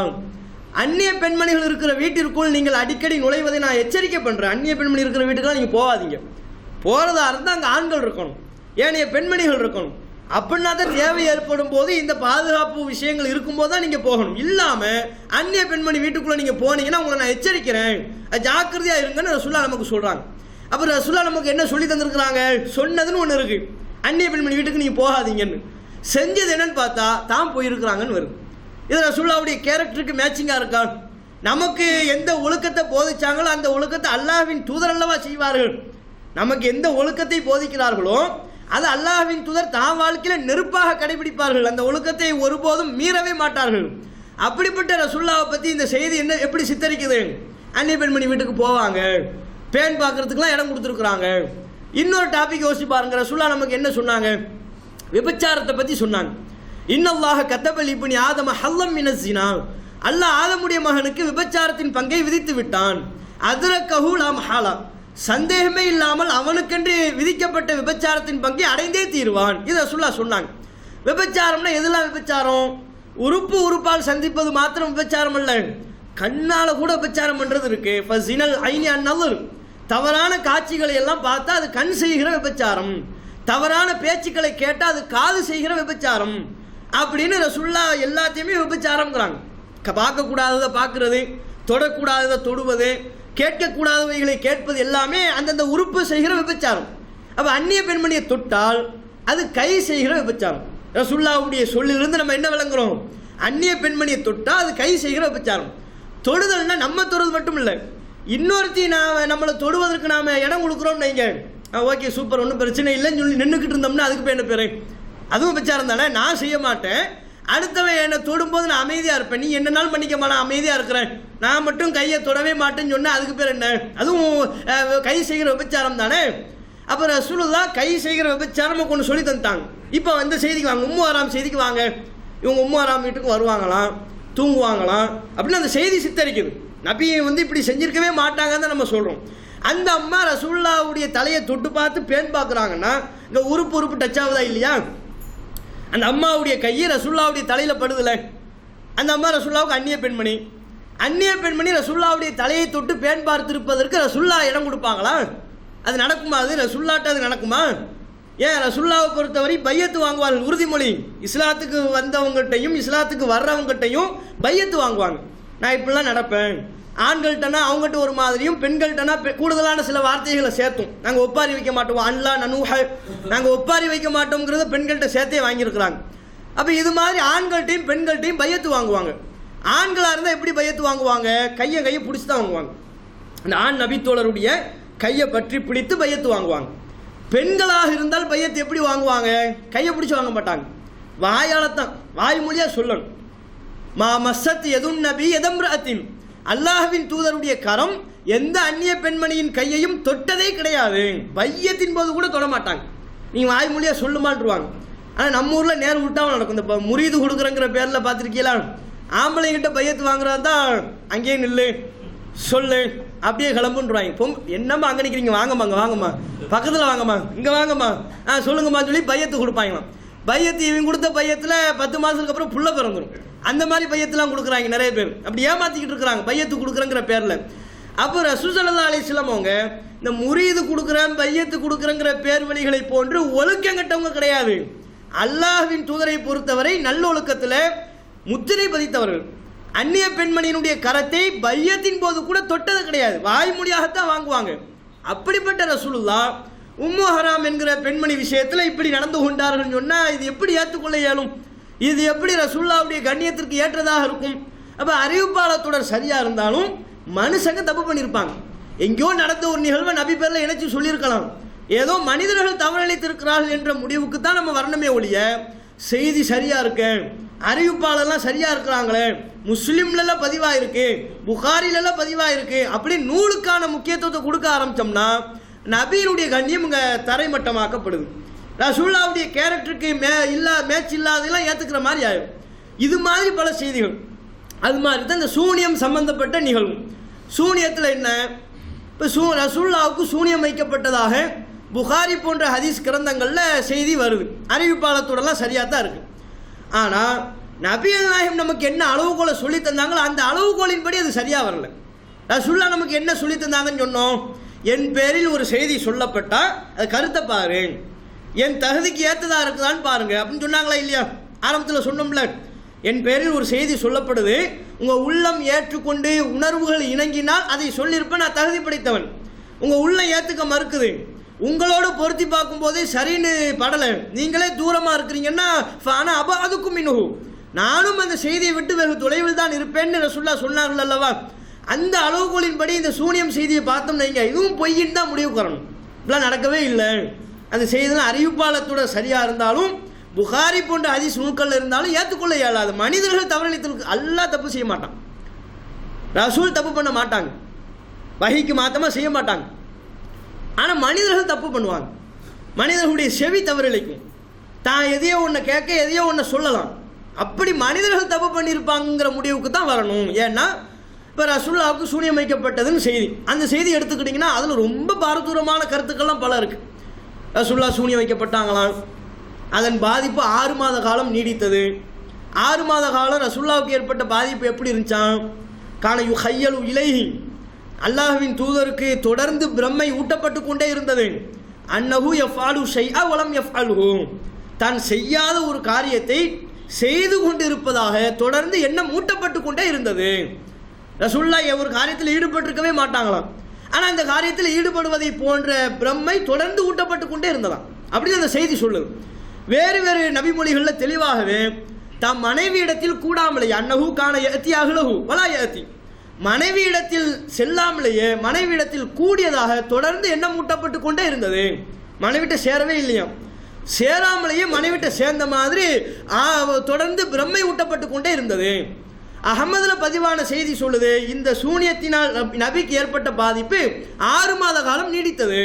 அந்நிய பெண்மணிகள் இருக்கிற வீட்டிற்குள் நீங்கள் அடிக்கடி நுழைவதை நான் எச்சரிக்கை பண்ணுறேன். அந்நிய பெண்மணி இருக்கிற வீட்டுக்கெல்லாம் நீங்கள் போகாதீங்க. போகிறதா இருந்தால் அங்கே ஆண்கள் இருக்கணும், ஏனைய பெண்மணிகள் இருக்கணும். அப்படின்னா தான் தேவை ஏற்படும் போது இந்த பாதுகாப்பு விஷயங்கள் இருக்கும்போது தான் நீங்கள் போகணும். இல்லாமல் அந்நிய பெண்மணி வீட்டுக்குள்ளே நீங்கள் போனீங்கன்னா உங்களை நான் எச்சரிக்கிறேன், ஜாக்கிரதையாக இருங்கன்னு ரசூலுல்லாஹ் நமக்கு சொல்கிறாங்க. அப்புறம் ரசூலுல்லாஹ் நமக்கு என்ன சொல்லி தந்திருக்கிறாங்க? சொன்னதுன்னு ஒன்று இருக்குது, அந்நிய பெண்மணி வீட்டுக்கு நீங்கள் போகாதீங்கன்னு. செஞ்சது என்னன்னு பார்த்தா தான் போயிருக்கிறாங்கன்னு வருது. இது ரசூலுல்லாஹ்வுடைய கேரக்டருக்கு மேட்சிங்காக இருக்கா? நமக்கு எந்த ஒழுக்கத்தை போதிச்சாங்களோ அந்த ஒழுக்கத்தை அல்லாஹ்வின் தூதர் அல்லவா செய்வார்கள். நமக்கு எந்த ஒழுக்கத்தை போதிக்கிறார்களோ அது அல்லாஹ்வின் தூதர் தான் வாழ்க்கையில் நெருப்பாக கடைபிடிப்பார்கள். அந்த ஒழுக்கத்தை ஒருபோதும் மீறவே மாட்டார்கள். அப்படிப்பட்ட ரசூலுல்லாஹ்வை பற்றி இந்த செய்தி என்ன எப்படி சித்தரிக்குது? அந்நிய பெண்மணி வீட்டுக்கு போவாங்க, பேன் பார்க்கறதுக்குலாம் இடம் கொடுத்துருக்குறாங்க. இன்னொரு டாபிக் யோசிச்சு பாருங்க, ரசூலுல்லாஹ் நமக்கு என்ன சொன்னாங்க? விபச்சாரத்தை பற்றி சொன்னாங்க. இன்னல்லாஹ கத்தபல் இப்னி ஆதம ஹல்லம் மினஸ் ஸினா, அல்லாஹ் ஆதமுடைய மகனுக்கு விபச்சாரத்தின் பங்கை விதித்து விட்டான். அதுரக்கஹு லா மஹாலா, சந்தேகமே இல்லாமல் அவனுக்கென்று விதிக்கப்பட்ட விபச்சாரத்தின் பங்கை அடைந்தே தீருவான். இதை ரசூலுல்லாஹ் சொன்னாங்க. விபச்சாரம்னா எதெல்லாம் விபச்சாரம்? உறுப்பால் சந்திப்பது மாத்திரம் விபச்சாரம் அல்ல, கண்ணால கூட விபச்சாரம் பண்றது இருக்கு. ஃபஸினல் ஐனி அன்-நظர், தவறான காட்சிகளை எல்லாம் பார்த்தா அது கண் செய்கிற விபச்சாரம், தவறான பேச்சுக்களை கேட்டால் அது காது செய்கிற விபச்சாரம் அப்படின்னு ரசூலுல்லாஹ் எல்லாத்தையுமே விபச்சாரம்ங்கிறாங்க. பார்க்கக்கூடாததை பார்க்கறது, தொடக்கூடாததை தொடுவது, கேட்கக்கூடாதவைகளை கேட்பது எல்லாமே அந்தந்த உறுப்பு செய்கிற விபச்சாரம். அப்போ அந்நிய பெண்மணியை தொட்டால் அது கை செய்கிற விபச்சாரம். ரசூலுல்லாஹ்வுடைய சொல்லிலிருந்து நம்ம என்ன விளங்குறோம்? அந்நிய பெண்மணியை தொட்டால் அது கை செய்கிற விபச்சாரம். தொடுதல்னா நம்ம தொடுவது மட்டும் இல்லை, இன்னொருத்தி நம்மளை தொடுவதற்கு நாம் இடம் கொடுக்குறோம் வைங்க, ஓகே சூப்பர் ஒன்றும் பிரச்சனை இல்லைன்னு சொல்லி நின்றுக்கிட்டு இருந்தோம்னா அதுக்கு பேர் என்ன பேர்? அதுவும் விபச்சாரம் தானே. நான் செய்ய மாட்டேன், அடுத்தவன் என்னை தொடும்போது நான் அமைதியாக இருப்பேன், நீ என்னன்னாலும் பண்ணிக்கமா நான் அமைதியாக இருக்கிறேன், நான் மட்டும் கையை தொடவே மாட்டேன்னு சொன்னால் அதுக்கு பேர் என்ன? அதுவும் கை செய்கிற விபச்சாரம் தானே. அப்போ ரசூலுல்லாஹ் கை செய்கிற விபச்சாரம் கொண்டு சொல்லி தந்துட்டாங்க. இப்போ வந்து செய்திக்கு வாங்க, உம்மு ஹராம் செய்திக்கு வாங்க, இவங்க உம்மு ஹராம் வீட்டுக்கு வருவாங்களாம், தூங்குவாங்களாம் அப்படின்னு அந்த செய்தி சித்தரிக்குது. நபி வந்து இப்படி செஞ்சிருக்கவே மாட்டாங்கன்னு தான் நம்ம சொல்கிறோம். அந்த அம்மா ரசூலுல்லாஹ்வுடைய தலையை தொட்டு பார்த்து பேன் பார்க்குறாங்கன்னா இந்த உறுப்பு டச் ஆகுதா இல்லையா? அந்த அம்மாவுடைய கையை ரசூலுல்லாஹ்வுடைய தலையில் படுதுல, அந்த அம்மா ரசூலுல்லாஹ்வுக்கு அந்நிய பெண்மணி ரசூலுல்லாஹ்வுடைய தலையை தொட்டு பேன் பார்த்திருப்பதற்கு ரசூலுல்லாஹ் இடம் கொடுப்பாங்களா? அது நடக்குமா? அது ரசூலுல்லாஹ்ட்ட அது நடக்குமா? ஏன் ரசூலுல்லாஹ்வை பொறுத்தவரை பையத்து வாங்குவார்கள், உறுதிமொழி. இஸ்லாத்துக்கு வந்தவங்ககிட்டையும் இஸ்லாத்துக்கு வர்றவங்ககிட்டையும் பையத்து வாங்குவாங்க. நான் இப்படிலாம் நடப்பேன், ஆண்கள்கிட்டனா அவங்ககிட்ட ஒரு மாதிரியும் பெண்கள்கிட்டனா கூடுதலான சில வார்த்தைகளை சேர்த்தும். நாங்கள் ஒப்பாரி வைக்க மாட்டோம், அன்லா நனூஹ, நாங்கள் ஒப்பாரி வைக்க மாட்டோங்கிறத பெண்கள்கிட்ட சேர்த்தே வாங்கியிருக்கிறாங்க. அப்போ இது மாதிரி ஆண்கள்கிட்டையும் பெண்கள்கிட்டையும் பையத்து வாங்குவாங்க. ஆண்களாக இருந்தால் எப்படி பையத்து வாங்குவாங்க? கையை பிடிச்சி தான் வாங்குவாங்க. அந்த ஆண் நபித்தோழருடைய கையை பற்றி பிடித்து பையத்து வாங்குவாங்க. பெண்களாக இருந்தால் பையத்து எப்படி வாங்குவாங்க? கையை பிடிச்சி வாங்க மாட்டாங்க, வாயால்தான், வாய் மொழியாக சொல்லணும். மா மஸ்ஸத் எதுன் நபி எதம்ரஅத்தின், அல்லாஹ்வின் தூதருடைய கரம் எந்த அந்நிய பெண்மணியின் கையையும் தொட்டதே கிடையாது. பையத்தின் போது கூட தொட மாட்டாங்க. நீங்கள் வாய் மொழியாக சொல்லுமான்ருவாங்க. ஆனால் நம்ம ஊரில் நேரம் விட்டாமல் நடக்கும். இந்த முரீது கொடுக்குறங்கிற பேரில் பார்த்துருக்கீங்களா? ஆம்பளைங்கிட்ட பையத்து வாங்குறதா தான் அங்கேயே நில்லு சொல்லு அப்படியே கிளம்புன்றாங்க. என்னம்மா அங்கே நிற்கிறீங்க, வாங்கம்மா பக்கத்தில் வாங்கம்மா, இங்கே வாங்கம்மா, சொல்லுங்கம்மா சொல்லி பையத்து கொடுப்பாங்களாம். பையத்து இவங்க கொடுத்த பையத்தில் 10 மாதத்துக்கு அப்புறம் புள்ள பிறந்துடும். அந்த மாதிரி பையத்துலாம் கொடுக்குறாங்க நிறைய பேர். அப்படி ஏமாற்றிக்கிட்டு இருக்கிறாங்க பையத்து கொடுக்குறங்கிற பேரில். அப்போ ரசூல் ஸல்லல்லாஹு அலைஹி வஸல்லம் அவங்க இந்த முரீது கொடுக்குறேன் பையத்து கொடுக்குறங்கிற பேர் வழிகளை போன்று ஒழுக்கம் கட்டவங்க கிடையாது. அல்லாஹ்வின் தூதரை பொறுத்தவரை நல்லொழுக்கத்தில் முத்திரை பதித்தவர்கள். அந்நிய பெண்மணியினுடைய கரத்தை பையத்தின் போது கூட தொட்டது கிடையாது, வாய்மொழியாகத்தான் வாங்குவாங்க. அப்படிப்பட்ட ரசூலுல்லாஹ் உம்மு ஹராம் என்கிற பெண்மணி விஷயத்தில் இப்படி நடந்து கொண்டார்கள் சொன்னால் இது எப்படி ஏற்றுக்கொள்ள இயலும்? இது எப்படி ரசூலுல்லாஹ்வுடைய கண்ணியத்திற்கு ஏற்றதாக இருக்கும்? அப்போ அறிவிப்பாளத்தோடர் சரியாக இருந்தாலும் மனுஷங்க தப்பு பண்ணியிருப்பாங்க. எங்கேயோ நடந்த ஒரு நிகழ்வை நபி பேரில் இணைச்சி சொல்லியிருக்கலாம். ஏதோ மனிதர்கள் தவறளித்திருக்கிறார்கள் என்ற முடிவுக்கு தான் நம்ம வரணுமே ஒழிய செய்தி சரியாக இருக்கு, அறிவிப்பாளர்லாம் சரியாக இருக்கிறாங்களே, முஸ்லீம்லலாம் பதிவாக இருக்கு, புகாரிலெல்லாம் பதிவாக இருக்கு, அப்படி நூலுக்கான முக்கியத்துவத்தை கொடுக்க ஆரம்பித்தோம்னா நபியினுடைய கண்ணியம் இங்கே தரைமட்டமாக்கப்படுது. ரசூலுல்லாஹ்வுடைய கேரக்டருக்கு மேட்ச் இல்லாததெல்லாம் ஏற்றுக்கிற மாதிரி ஆயிடும். இது மாதிரி பல செய்திகள். அது மாதிரி தான் இந்த சூனியம் சம்பந்தப்பட்ட நிகழ்வு. சூனியத்தில் என்ன? இப்போ ரசூலுல்லாஹ்வுக்கு சூனியம் வைக்கப்பட்டதாக புகாரி போன்ற ஹதீஸ் கிரந்தங்களில் செய்தி வருது, அறிவிப்பாளத்தோடலாம் சரியாக தான் இருக்குது. ஆனால் நபிகள் நாயகம் நமக்கு என்ன அளவுகோலை சொல்லி தந்தாங்களோ அந்த அளவுகோலின்படி அது சரியாக வரல. ரசூலுல்லாஹ் நமக்கு என்ன சொல்லி தந்தாங்கன்னு சொன்னோம்? என் பேரில் ஒரு செய்தி சொல்லப்பட்டால் அது கருத்தை பாரு, என் தகுதிக்கு ஏற்றதாக இருக்குதான்னு பாருங்க அப்படின்னு சொன்னாங்களா இல்லையா? ஆரம்பத்தில் சொன்னோம்ல, என் பேரில் ஒரு செய்தி சொல்லப்படுது, உங்கள் உள்ளம் ஏற்றுக்கொண்டு உணர்வுகள் இணங்கினால் அதை சொல்லியிருப்பேன், நான் தகுதி படைத்தவன். உங்கள் உள்ளம் ஏற்றுக்க மறுக்குது, உங்களோடு பொருத்தி பார்க்கும்போதே சரின்னு படலை, நீங்களே தூரமாக இருக்கிறீங்கன்னா ஆனால் அப்போ அதுக்கும் இன்னும் நானும் அந்த செய்தியை விட்டு வெகு தொலைவில் தான் இருப்பேன்னு ரசூலுல்லாஹ் சொன்னார்கள் அல்லவா? அந்த அளவுகோலின்படி இந்த சூனியம் செய்தியை பார்த்தோம் நீங்க, இதுவும் பொய்யின்னு தான் முடிவு வரணும். இப்பெல்லாம் நடக்கவே இல்லை. அந்த செய்திலாம் அறிவிப்பாளத்தோட சரியாக இருந்தாலும் புகாரி போன்ற ஹதீஸ் நூல்கள் இருந்தாலும் ஏற்றுக்கொள்ள இயலாது. மனிதர்கள் தவறளித்திருக்கு, அல்லாஹ் தப்பு செய்ய மாட்டான், ரசூல் தப்பு பண்ண மாட்டாங்க, வஹீக்கு மாத்தமாக செய்ய மாட்டாங்க. ஆனால் மனிதர்கள் தப்பு பண்ணுவாங்க. மனிதர்களுடைய செவி தவறிழைக்கும், தான் எதையோ ஒன்று கேட்க எதையோ ஒன்று சொல்லலாம். அப்படி மனிதர்கள் தப்பு பண்ணியிருப்பாங்கிற முடிவுக்கு தான் வரணும். ஏன்னா இப்போ ரசூலுல்லாவுக்கு சூனியம் வைக்கப்பட்டதுன்னு செய்தி. அந்த செய்தி எடுத்துக்கிட்டிங்கன்னா அதில் ரொம்ப பாரதூரமான கருத்துக்கள்லாம் பல இருக்குது. ரசூலுல்லாஹ் சூனியம் வைக்கப்பட்டாங்களாம், அதன் பாதிப்பு 6 மாத காலம் நீடித்தது. 6 மாத காலம் ரசூலுல்லாவுக்கு ஏற்பட்ட பாதிப்பு எப்படி இருந்துச்சான்? கான யுஹையலு இலைஹி, அல்லாஹ்வின் தூதருக்கு தொடர்ந்து பிரம்மை ஊட்டப்பட்டு கொண்டே இருந்தது. அன்னஹு யஃபாலு ஷைஅ வலம் யஃபாலுஹு, தான் செய்யாத ஒரு காரியத்தை செய்து கொண்டிருப்பதாக தொடர்ந்து எண்ணம் ஊட்டப்பட்டு கொண்டே இருந்தது. ரசூலுல்லாஹ் ஒரு காரியத்தில் ஈடுபட்டிருக்கவே மாட்டாங்களாம், ஆனால் அந்த காரியத்தில் ஈடுபடுவதை போன்ற பிரம்மை தொடர்ந்து ஊட்டப்பட்டு கொண்டே இருந்ததாம். அப்படின்னு அந்த செய்தி சொல்லுது. வேறு வேறு நபிமொழிகளில் தெளிவாகவே தாம் மனைவியிடத்தில் கூடாமலேயே அன்னஹு கான யஅதி அஹ்லஹு வலா யஅதி, மனைவியிடத்தில் செல்லாமலேயே மனைவியிடத்தில் கூடியதாக தொடர்ந்து எண்ணம் ஊட்டப்பட்டு கொண்டே இருந்தது. மனைவிட்ட சேரவே இல்லையா, சேராமலேயே மனைவிட்ட சேர்ந்த மாதிரி தொடர்ந்து பிரம்மை ஊட்டப்பட்டு கொண்டே இருந்தது. அகமதுல பதிவான செய்தி சொல்லுது, இந்த சூனியத்தினால் நபிக்கு ஏற்பட்ட பாதிப்பு 6 மாத காலம் நீடித்தது.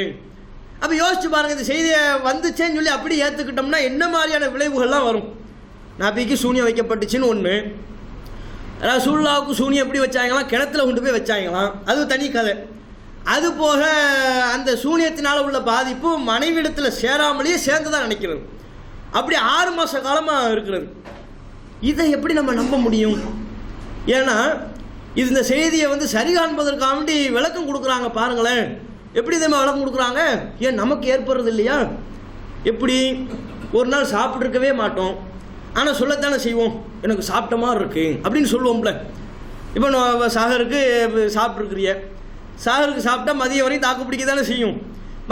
அப்போ யோசிச்சு பாருங்க, இந்த செய்தியை வந்துச்சேன்னு சொல்லி அப்படி ஏற்றுக்கிட்டோம்னா என்ன மாதிரியான விளைவுகள்லாம் வரும். நபிக்கு சூனியம் வைக்கப்பட்டுச்சுன்னு ஒன்று, ரசூலுல்லாவுக்கு சூனியம் எப்படி வச்சாங்களாம், கிணத்துல கொண்டு போய் வச்சாங்களாம், அது தனி கதை. அது போக அந்த சூனியத்தினால் உள்ள பாதிப்பு மனைவிடத்தில் சேராமலேயே சேர்ந்துதான் நினைக்கிறது. அப்படி 6 மாத காலமாக இருக்கிறது. இதை எப்படி நம்ம நம்ப முடியும்? ஏன்னா இது இந்த செய்தியை சரி காண்பதற்காக வேண்டி விளக்கம் கொடுக்குறாங்க. பாருங்களேன் எப்படி இதை விளக்கம் கொடுக்குறாங்க. ஏன் நமக்கு ஏற்படுறது இல்லையா? எப்படி ஒரு நாள் சாப்பிட்ருக்கவே மாட்டோம், ஆனால் சொல்லத்தானே செய்வோம், எனக்கு சாப்பிட்ட மாதிரி இருக்கு அப்படின்னு சொல்லுவோம்ல. இப்போ சாகருக்கு சாப்பிட்ருக்குறிய, சாகருக்கு சாப்பிட்டா மதியம் வரையும் தாக்கு பிடிக்க தானே செய்யும்.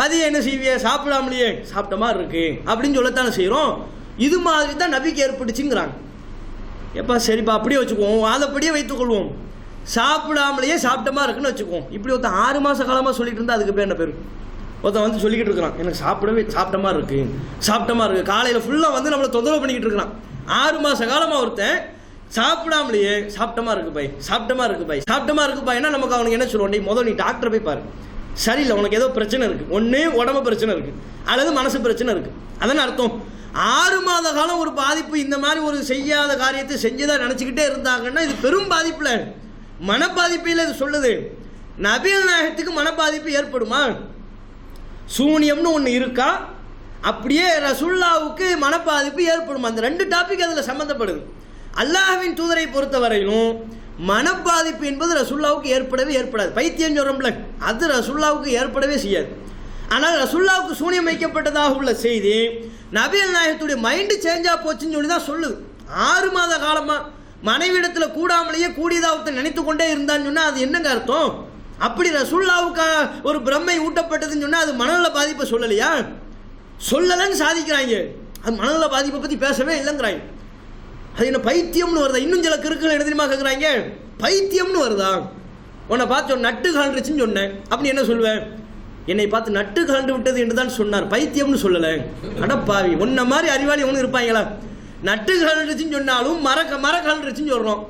மதியம் என்ன செய்விய, சாப்பிடாமலையே சாப்பிட்ட மாதிரி இருக்கு அப்படின்னு சொல்லத்தானே செய்கிறோம். இது மாதிரி தான் நபிக்கு ஏற்பட்டுச்சுங்கிறாங்க. எப்பா சரிப்பா அப்படியே வச்சுக்குவோம், அதைப்படியே வைத்துக்கொள்வோம், சாப்பிடாமலேயே சாப்பிட்டமா இருக்குன்னு வச்சுக்குவோம். இப்படி ஒருத்தன் 6 மாத காலமாக சொல்லிட்டு இருந்தால் அதுக்கு பேர் என்ன பேர்? ஒருத்தன் சொல்லிக்கிட்டு இருக்கிறான், எனக்கு சாப்பிட்டமா இருக்கு, சாப்பிட்டமா இருக்கு, காலையில் ஃபுல்லாக நம்மளை தொந்தரவு பண்ணிக்கிட்டு இருக்கிறான். 6 மாத காலமாக ஒருத்தன் சாப்பிடாமலேயே சாப்பிட்டமா இருக்கு பாய், சாப்பிட்டமா இருக்கு பாய், சாப்பிட்டமா இருக்கு பாய்னா நமக்கு அவனுக்கு என்ன சொல்லுவோம், நீ டாக்டரை போய் பாரு, சரியில்லை உனக்கு ஏதோ பிரச்சனை இருக்கு, ஒன்று உடம்பு பிரச்சனை இருக்கு அல்லது மனசு பிரச்சனை இருக்கு. அதான அர்த்தம். 6 மாத காலம் ஒரு பாதிப்பு இந்த மாதிரி ஒரு செய்யாத காரியத்தை செஞ்சுதான் நினச்சிக்கிட்டே இருந்தாங்கன்னா இது பெரும் பாதிப்புல மனப்பாதிப்பில் இது சொல்லுது. நபிகள் நாயகத்துக்கு மனப்பாதிப்பு ஏற்படுமா? சூனியம்னு ஒன்று இருக்கா, அப்படியே ரசூலுல்லாவுக்கு மனப்பாதிப்பு ஏற்படும். அந்த 2 டாபிக் அதில் சம்மந்தப்படுது. அல்லாஹ்வின் தூதரை பொறுத்தவரையிலும் மனப்பாதிப்பு என்பது ரசூலுல்லாவுக்கு ஏற்படாது. பைத்தியம் சொல்றோம்ல, அது ரசூலுல்லாவுக்கு ஏற்படவே செய்யாது. ஆனால் ரசூலுல்லாவுக்கு சூனியம் வைக்கப்பட்டதாக உள்ள செய்தி நபிகள் நாயகத்துடைய மைண்டு சேஞ்சாக போச்சுன்னு சொல்லி தான் சொல்லுது. 6 மாத காலமாக மனைவிடத்தில் கூடாமலேயே கூடியதாக நினைத்து கொண்டே இருந்தான்னு சொன்னால் அது என்னங்க அர்த்தம்? அப்படி ரசூலுல்லாவுக்கு ஒரு பிரம்மை ஊட்டப்பட்டதுன்னு சொன்னால் அது மனநல பாதிப்பை சொல்லலையா? சொல்லலைன்னு சாதிக்கிறாங்க. அது மனநல பாதிப்பை பற்றி பேசவே இல்லைங்கிறாங்க. அது என்ன பைத்தியம்னு வருதா? இன்னும் சில கிறுக்கள் என்ன தெரியுமா கேட்குறாங்க, பைத்தியம்னு வருதா? உன்னை பார்த்து ஒரு நட்டு கலண்டுருச்சுன்னு சொன்னேன், அப்படி என்ன சொல்லுவேன்? என்னை பார்த்து நட்டு கலண்டு விட்டது என்று தான் சொன்னார், பைத்தியம்னு சொல்லலை. அடப்பாவி, உன்ன மாதிரி அறிவாளி ஒன்று இருப்பாங்களா? நட்டு கலண்டுச்சுன்னு சொன்னாலும் மர கலண்டுச்சுன்னு சொல்கிறோம்.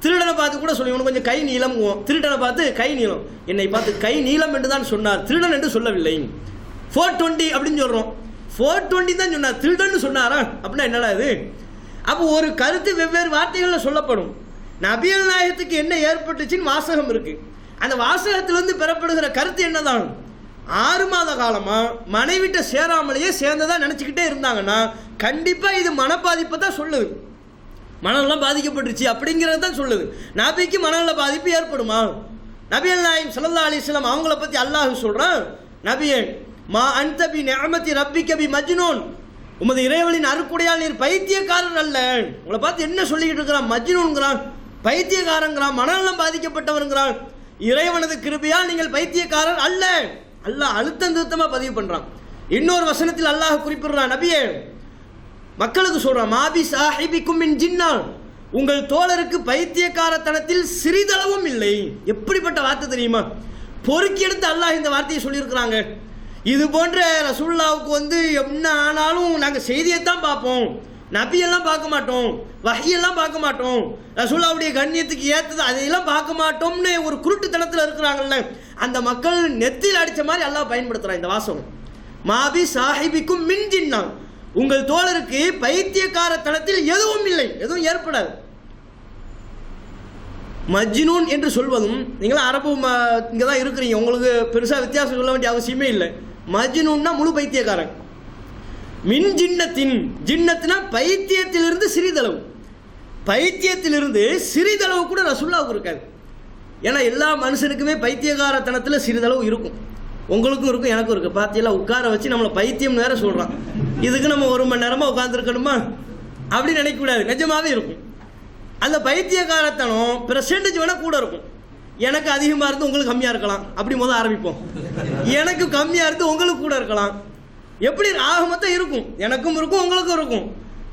திருடனை பார்த்து கூட சொல்லி உனக்கு கொஞ்சம் கை நீளம்ங்குவோம். திருடனை பார்த்து கை நீளம், என்னை பார்த்து கை நீளம் என்று தான் சொன்னார், திருடன் என்று சொல்லவில்லை. 420 அப்படின்னு சொல்கிறோம், 420 தான் சொன்னார், திருடன்னு சொன்னாரா? அப்படின்னா என்னடா இது? அப்போ ஒரு கருத்து வெவ்வேறு வார்த்தைகளில் சொல்லப்படும். நபிகள் நாயகத்துக்கு என்ன ஏற்பட்டுச்சுன்னு வாசகம் இருக்கு. அந்த வாசகத்திலிருந்து பெறப்படுகிற கருத்து என்னதான்? 6 மாத காலமாக மனைவிட்ட சேராமலேயே சேர்ந்ததா நினச்சிக்கிட்டே இருந்தாங்கன்னா கண்டிப்பாக இது மனப்பாதிப்பை தான் சொல்லுது. மனநலம் பாதிக்கப்பட்டுருச்சு அப்படிங்கிறது தான் சொல்லுது. நபிக்கு மனநல பாதிப்பு ஏற்படுமா? நபிகள் நாயகம் ஸல்லல்லாஹு அலைஹி வஸல்லம் அவங்கள பற்றி அல்லாஹ் சொல்கிறான், நபியே மா அன்த பி நிஅமதி ரப்பிக பி மஜ்னூன், உமது இறைவனின் அருக்குடையால் நீர் பைத்தியக்காரன் அல்ல. உங்களை பார்த்து என்ன சொல்லிக்கிட்டு இருக்கிறான்? மஜ்னூன்கிறான், பைத்தியக்காரங்கிறான், மனநலம் பாதிக்கப்பட்டவருங்கிறான். இறைவனது கிருபையால் நீங்கள் பைத்தியக்காரன் அல்ல. அல்லாஹ் அழுத்தம் திருத்தமாக பதிவு பண்ணுறான். இன்னொரு வசனத்தில் அல்லாஹ் குறிப்பிடுறான், நபியே மக்களுக்கு சொல்கிறான், மாபி சாஹிபிக்கும் மின் ஜின்னா, உங்கள் தோழருக்கு பைத்தியக்காரத்தனத்தில் சிறிதளவும் இல்லை. எப்படிப்பட்ட வார்த்தை தெரியுமா? பொறுக்கி எடுத்து அல்லாஹ் இந்த வார்த்தையை சொல்லியிருக்கிறாங்க. இது போன்ற ரசூலுல்லாவுக்கு என்ன ஆனாலும் நாங்கள் செய்தியைத்தான் பார்ப்போம், நபியெல்லாம் பார்க்க மாட்டோம், வஹியெல்லாம் பார்க்க மாட்டோம், ரசூலுல்லாவுடைய கண்ணியத்துக்கு ஏற்றது அதையெல்லாம் பார்க்க மாட்டோம்னு ஒரு குருட்டுத்தனத்தில் இருக்கிறாங்கல்ல, அந்த மக்கள் நெத்தியில் அடித்த மாதிரி அல்லாஹ் பயன்படுத்துகிறான் இந்த வாசகம். மாபி சாஹிபிக்கும் மின் ஜின்னா, உங்கள் தோழருக்கு பைத்தியக்காரத்தனத்தில் எதுவும் இல்லை, எதுவும் ஏற்படாது. மஜ்னூன் என்று சொல்வதும், நீங்களாம் அரபு இங்கே தான் இருக்கிறீங்க, உங்களுக்கு பெருசாக வித்தியாசம் சொல்ல வேண்டிய அவசியமே இல்லை. மஜ்னூன்னா முழு பைத்தியக்காரன். மின் ஜின்னத்தின், ஜின்னத்தினா பைத்தியத்திலிருந்து சிறிதளவு, பைத்தியத்திலிருந்து சிறிதளவு கூட ரசூலுல்லாஹ்வுக்கு இருக்காது. ஏன்னா எல்லா மனுஷனுக்குமே பைத்தியகாரத்தனத்தில் சிறிதளவு இருக்கும். உங்களுக்கும் இருக்கும், எனக்கும் இருக்குது. பார்த்தியெல்லாம் உட்கார வச்சு நம்மளை பைத்தியம் வேற சொல்கிறான். இதுக்கு நம்ம 1 மணி நேரமாக உட்காந்துருக்கணுமா அப்படின்னு நினைக்கக்கூடாது. நிஜமாகவே இருக்கும். அந்த பைத்தியகாரத்தனம் பெர்சன்டேஜ் வேணால் கூட இருக்கும். எனக்கு அதிகமாக இருந்து உங்களுக்கு கம்மியாக இருக்கலாம். அப்படி முதல் ஆரம்பிப்போம். எனக்கு கம்மியாக இருந்து உங்களுக்கு கூட இருக்கலாம். எப்படி ஆகமத்தான் இருக்கும், எனக்கும் இருக்கும் உங்களுக்கும் இருக்கும்.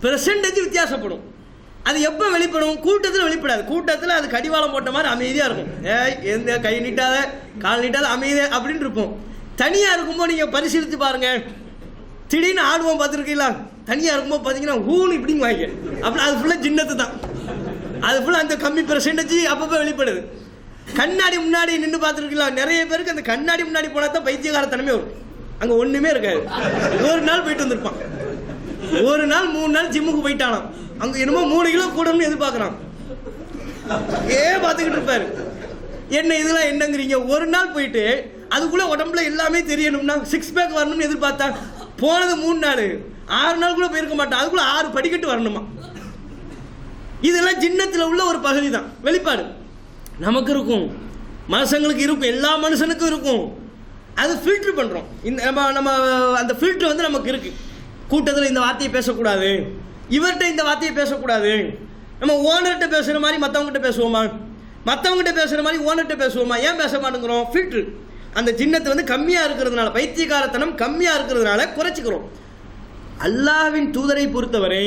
பெர்சன்டேஜ் வித்தியாசப்படும். அது எப்போ வெளிப்படும்? கூட்டத்தில் வெளிப்படாது. கூட்டத்தில் அது கடிவாளம் போட்ட மாதிரி அமைதியாக இருக்கும். எந்த கை நீட்டாத கால் நீட்டாத அமைதியாக அப்படின்னு இருப்போம். தனியாக இருக்கும்போது நீங்கள் பரிசீலித்து பாருங்கள். திடீர்னு ஆடுவோம் பார்த்துருக்கீங்களா? தனியாக இருக்கும்போது பார்த்தீங்கன்னா ஊன்னு இப்படிங்க வாங்க. அப்படி அது ஃபுல்லாக ஜின்னத்து தான். அது ஃபுல்லாக அந்த கம்மி பெர்சன்டேஜ் அப்பப்போ வெளிப்படுது. கண்ணாடி முன்னாடி நின்று பார்த்துருக்கீங்களா? நிறைய பேருக்கு அந்த கண்ணாடி முன்னாடி போனால் தான் பைத்தியகாரத்தனமே வரும். அங்கே ஒன்றுமே இருக்காது. ஒரு நாள் போயிட்டு வந்திருப்பான், ஒரு நாள் 3 நாள் ஜிம்முக்கு போயிட்டானாம். அங்கே என்னமோ 3 கிலோ கூடணும்னு எதிர்பார்க்குறான். பார்த்துக்கிட்டு இருப்பாரு. என்ன இதெல்லாம் என்னங்கிறீங்க? ஒரு நாள் போயிட்டு அதுக்குள்ளே உடம்புல எல்லாமே தெரியணும்னா 6 பேக் வரணும்னு எதிர்பார்த்தா போனது 3 நாள், 6 நாள் கூட போயிருக்க மாட்டான். அதுக்குள்ளே 6 படிக்கட்டு வரணுமா? இதெல்லாம் ஜின்னத்தில் உள்ள ஒரு பகுதி தான், வெளிப்பாடு. நமக்கு இருக்கும், மனுஷங்களுக்கு இருக்கும், எல்லா மனுஷனுக்கும் இருக்கும். அது ஃபில்ட்ரு பண்ணுறோம். இந்த நம்ம அந்த ஃபில்ட்ரு வந்து நமக்கு இருக்குது. கூட்டத்தில் இந்த வார்த்தையை பேசக்கூடாது, இவர்கிட்ட இந்த வார்த்தையை பேசக்கூடாது. நம்ம ஓனர்கிட்ட பேசுகிற மாதிரி மற்றவங்ககிட்ட பேசுவோமா? மற்றவங்ககிட்ட பேசுகிற மாதிரி ஓனர்கிட்ட பேசுவோமா? ஏன் பேச மாட்டேங்கிறோம்? ஃபில்ட்ரு. அந்த ஜின்னத்தை வந்து கம்மியாக இருக்கிறதுனால, பைத்தியகாரத்தனம் கம்மியாக இருக்கிறதுனால குறைச்சிக்கிறோம். அல்லாஹ்வின் தூதரை பொறுத்தவரை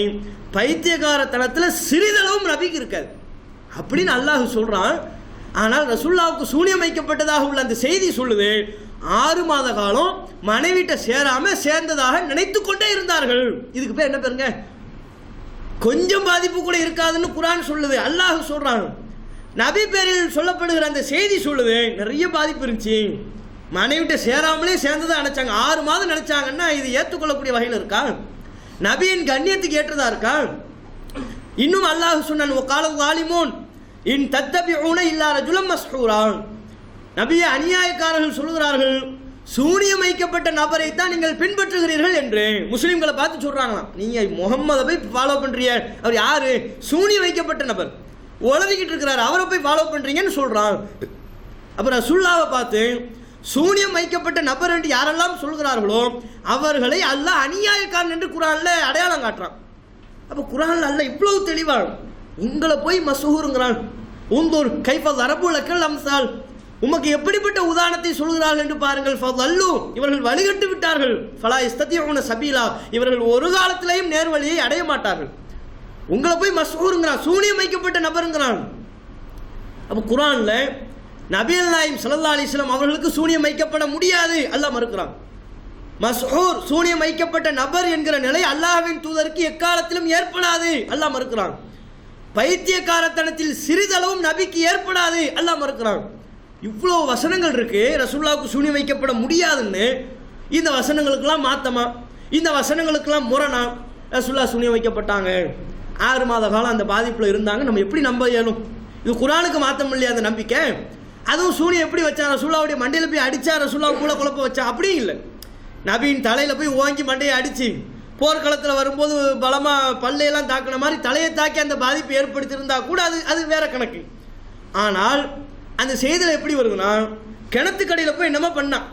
பைத்தியகாரத்தனத்தில் சிறிதளவும் நபிக்கு இருக்காது அப்படின்னு அல்லாஹ் சொல்கிறான். ஆனால் ரசூலுல்லாஹ்வுக்கு சூனியம் வைக்கப்பட்டதாக உள்ள அந்த செய்தி சொல்லுது, 6 மாத காலம் மனைவிட்ட சேராமல் சேர்ந்ததாக நினைத்து கொண்டே இருந்தார்கள். இதுக்கு பேர் என்ன பேருங்க? கொஞ்சம் பாதிப்பு கூட இருக்காதுன்னு குர்ஆன் சொல்லுது, அல்லாஹ் சொல்கிறான். நபி பேரில் சொல்லப்படுகிற அந்த செய்தி சொல்லுது நிறைய பாதிப்பு இருந்துச்சு, மனைவிட்ட சேராமலே சேர்ந்ததாக நினைச்சாங்க. 6 மாதம் நினைச்சாங்கன்னா இது ஏற்றுக்கொள்ளக்கூடிய வகையில் இருக்கா? நபியின் கண்ணியத்துக்கு ஏற்றதா இருக்கா? இன்னும் அல்லாஹ் சொன்னான், வகாலல் ஸாலிமூன் இன் தத்தபிஊன இல்லா ரஜுலம் மஸ்ஹூரா. நபியே, அநியாயக்காரர்கள் சொல்லுகிறார்கள், சூனியம் வைக்கப்பட்ட நபரை தான் நீங்கள் பின்பற்றுகிறீர்கள் என்று முஸ்லிம்களை பார்த்து சொல்றாங்களாம். நீங்க முகம்மதை போய் ஃபாலோ பண்றீங்க, அவர் யாரு? சூனியம் வைக்கப்பட்ட நபர், உளறிக்கிட்டு இருக்கிறார், அவரை போய் ஃபாலோ பண்றீங்கன்னு சொல்றான். அப்புறம் ரசூலுல்லாஹ்வை பார்த்து சூனியம் வைக்கப்பட்ட நபர் என்று யாரெல்லாம் சொல்கிறார்களோ அவர்களை அல்லாஹ் அநியாயக்காரன் என்று குர்ஆன்ல அடையாளம் காட்டுறான். அப்போ குர்ஆன்ல அல்லாஹ் இவ்வளவு தெளிவான், உங்களை போய் மஸ்ஹூருங்கிறான். உந்தூர் கைஃப ஸரபு லக்கல் அம்சால், உமக்கு எப்படிப்பட்ட உதாரணத்தை சொல்கிறார்கள் என்று பாருங்கள். ஃபதல்லு, இவர்கள் வழிகட்டு விட்டார்கள். ஃபலா யஸ்ததிஊன சபீலா, இவர்கள் ஒரு காலத்திலேயும் நேர்வழியை அடைய மாட்டார்கள். உங்களை போய் மஸ்ஹூருங்கிறான், சூனியம் வைக்கப்பட்ட நபருங்கிறான். அப்போ குர்ஆன்ல நபிகள் நாயகம் ஸல்லல்லாஹு அலைஹி வஸல்லம் அவர்களுக்கு சூனியம் வைக்கப்பட முடியாது அல்லாஹ் மறுக்கிறான். மஸ்ஹூர், சூனியம் வைக்கப்பட்ட நபர் என்கிற நிலை அல்லாஹ்வின் தூதருக்கு எக்காலத்திலும் ஏற்படாது அல்லாஹ் மறுக்கிறான். பைத்தியக்காரத்தனத்தில் சிறிதளவும் நபிக்கு ஏற்படாது அல்லாஹ் மறுக்கிறான். இவ்வளோ வசனங்கள் இருக்கு ரசூலுல்லாஹ்வுக்கு சூனியம் வைக்கப்பட முடியாதுன்னு. இந்த வசனங்களுக்கெல்லாம் மாத்தமா, இந்த வசனங்களுக்கெல்லாம் முரணா ரசூலுல்லாஹ் சூனியம் வைக்கப்பட்டாங்க, 6 மாத காலம் அந்த பாதிப்பில் இருந்தாங்க, நம்ம எப்படி நம்ப இயலும்? இது குர்ஆனுக்கு மாத்தம் இல்லையா அந்த நம்பிக்கை? அதுவும் சூனியம் எப்படி வச்சா? ரசூலுல்லாஹ்வுடைய மண்டையில் போய் அடிச்சா ரசூலுல்லாஹ் மூளை குழப்ப வச்சா? அப்படியும் இல்லை. நபியின் தலையில் போய் ஓங்கி மண்டையை அடிச்சு போர்க்களத்தில் வரும்போது பலமாக பல்லையெல்லாம் தாக்கின மாதிரி தலையை தாக்கி அந்த பாதிப்பு ஏற்படுத்தியிருந்தா கூட அது வேற கணக்கு. ஆனால் அந்த செய்தியில் எப்படி வருதுன்னா, கிணத்துக்கடியில் போய் என்னமோ பண்ணான்.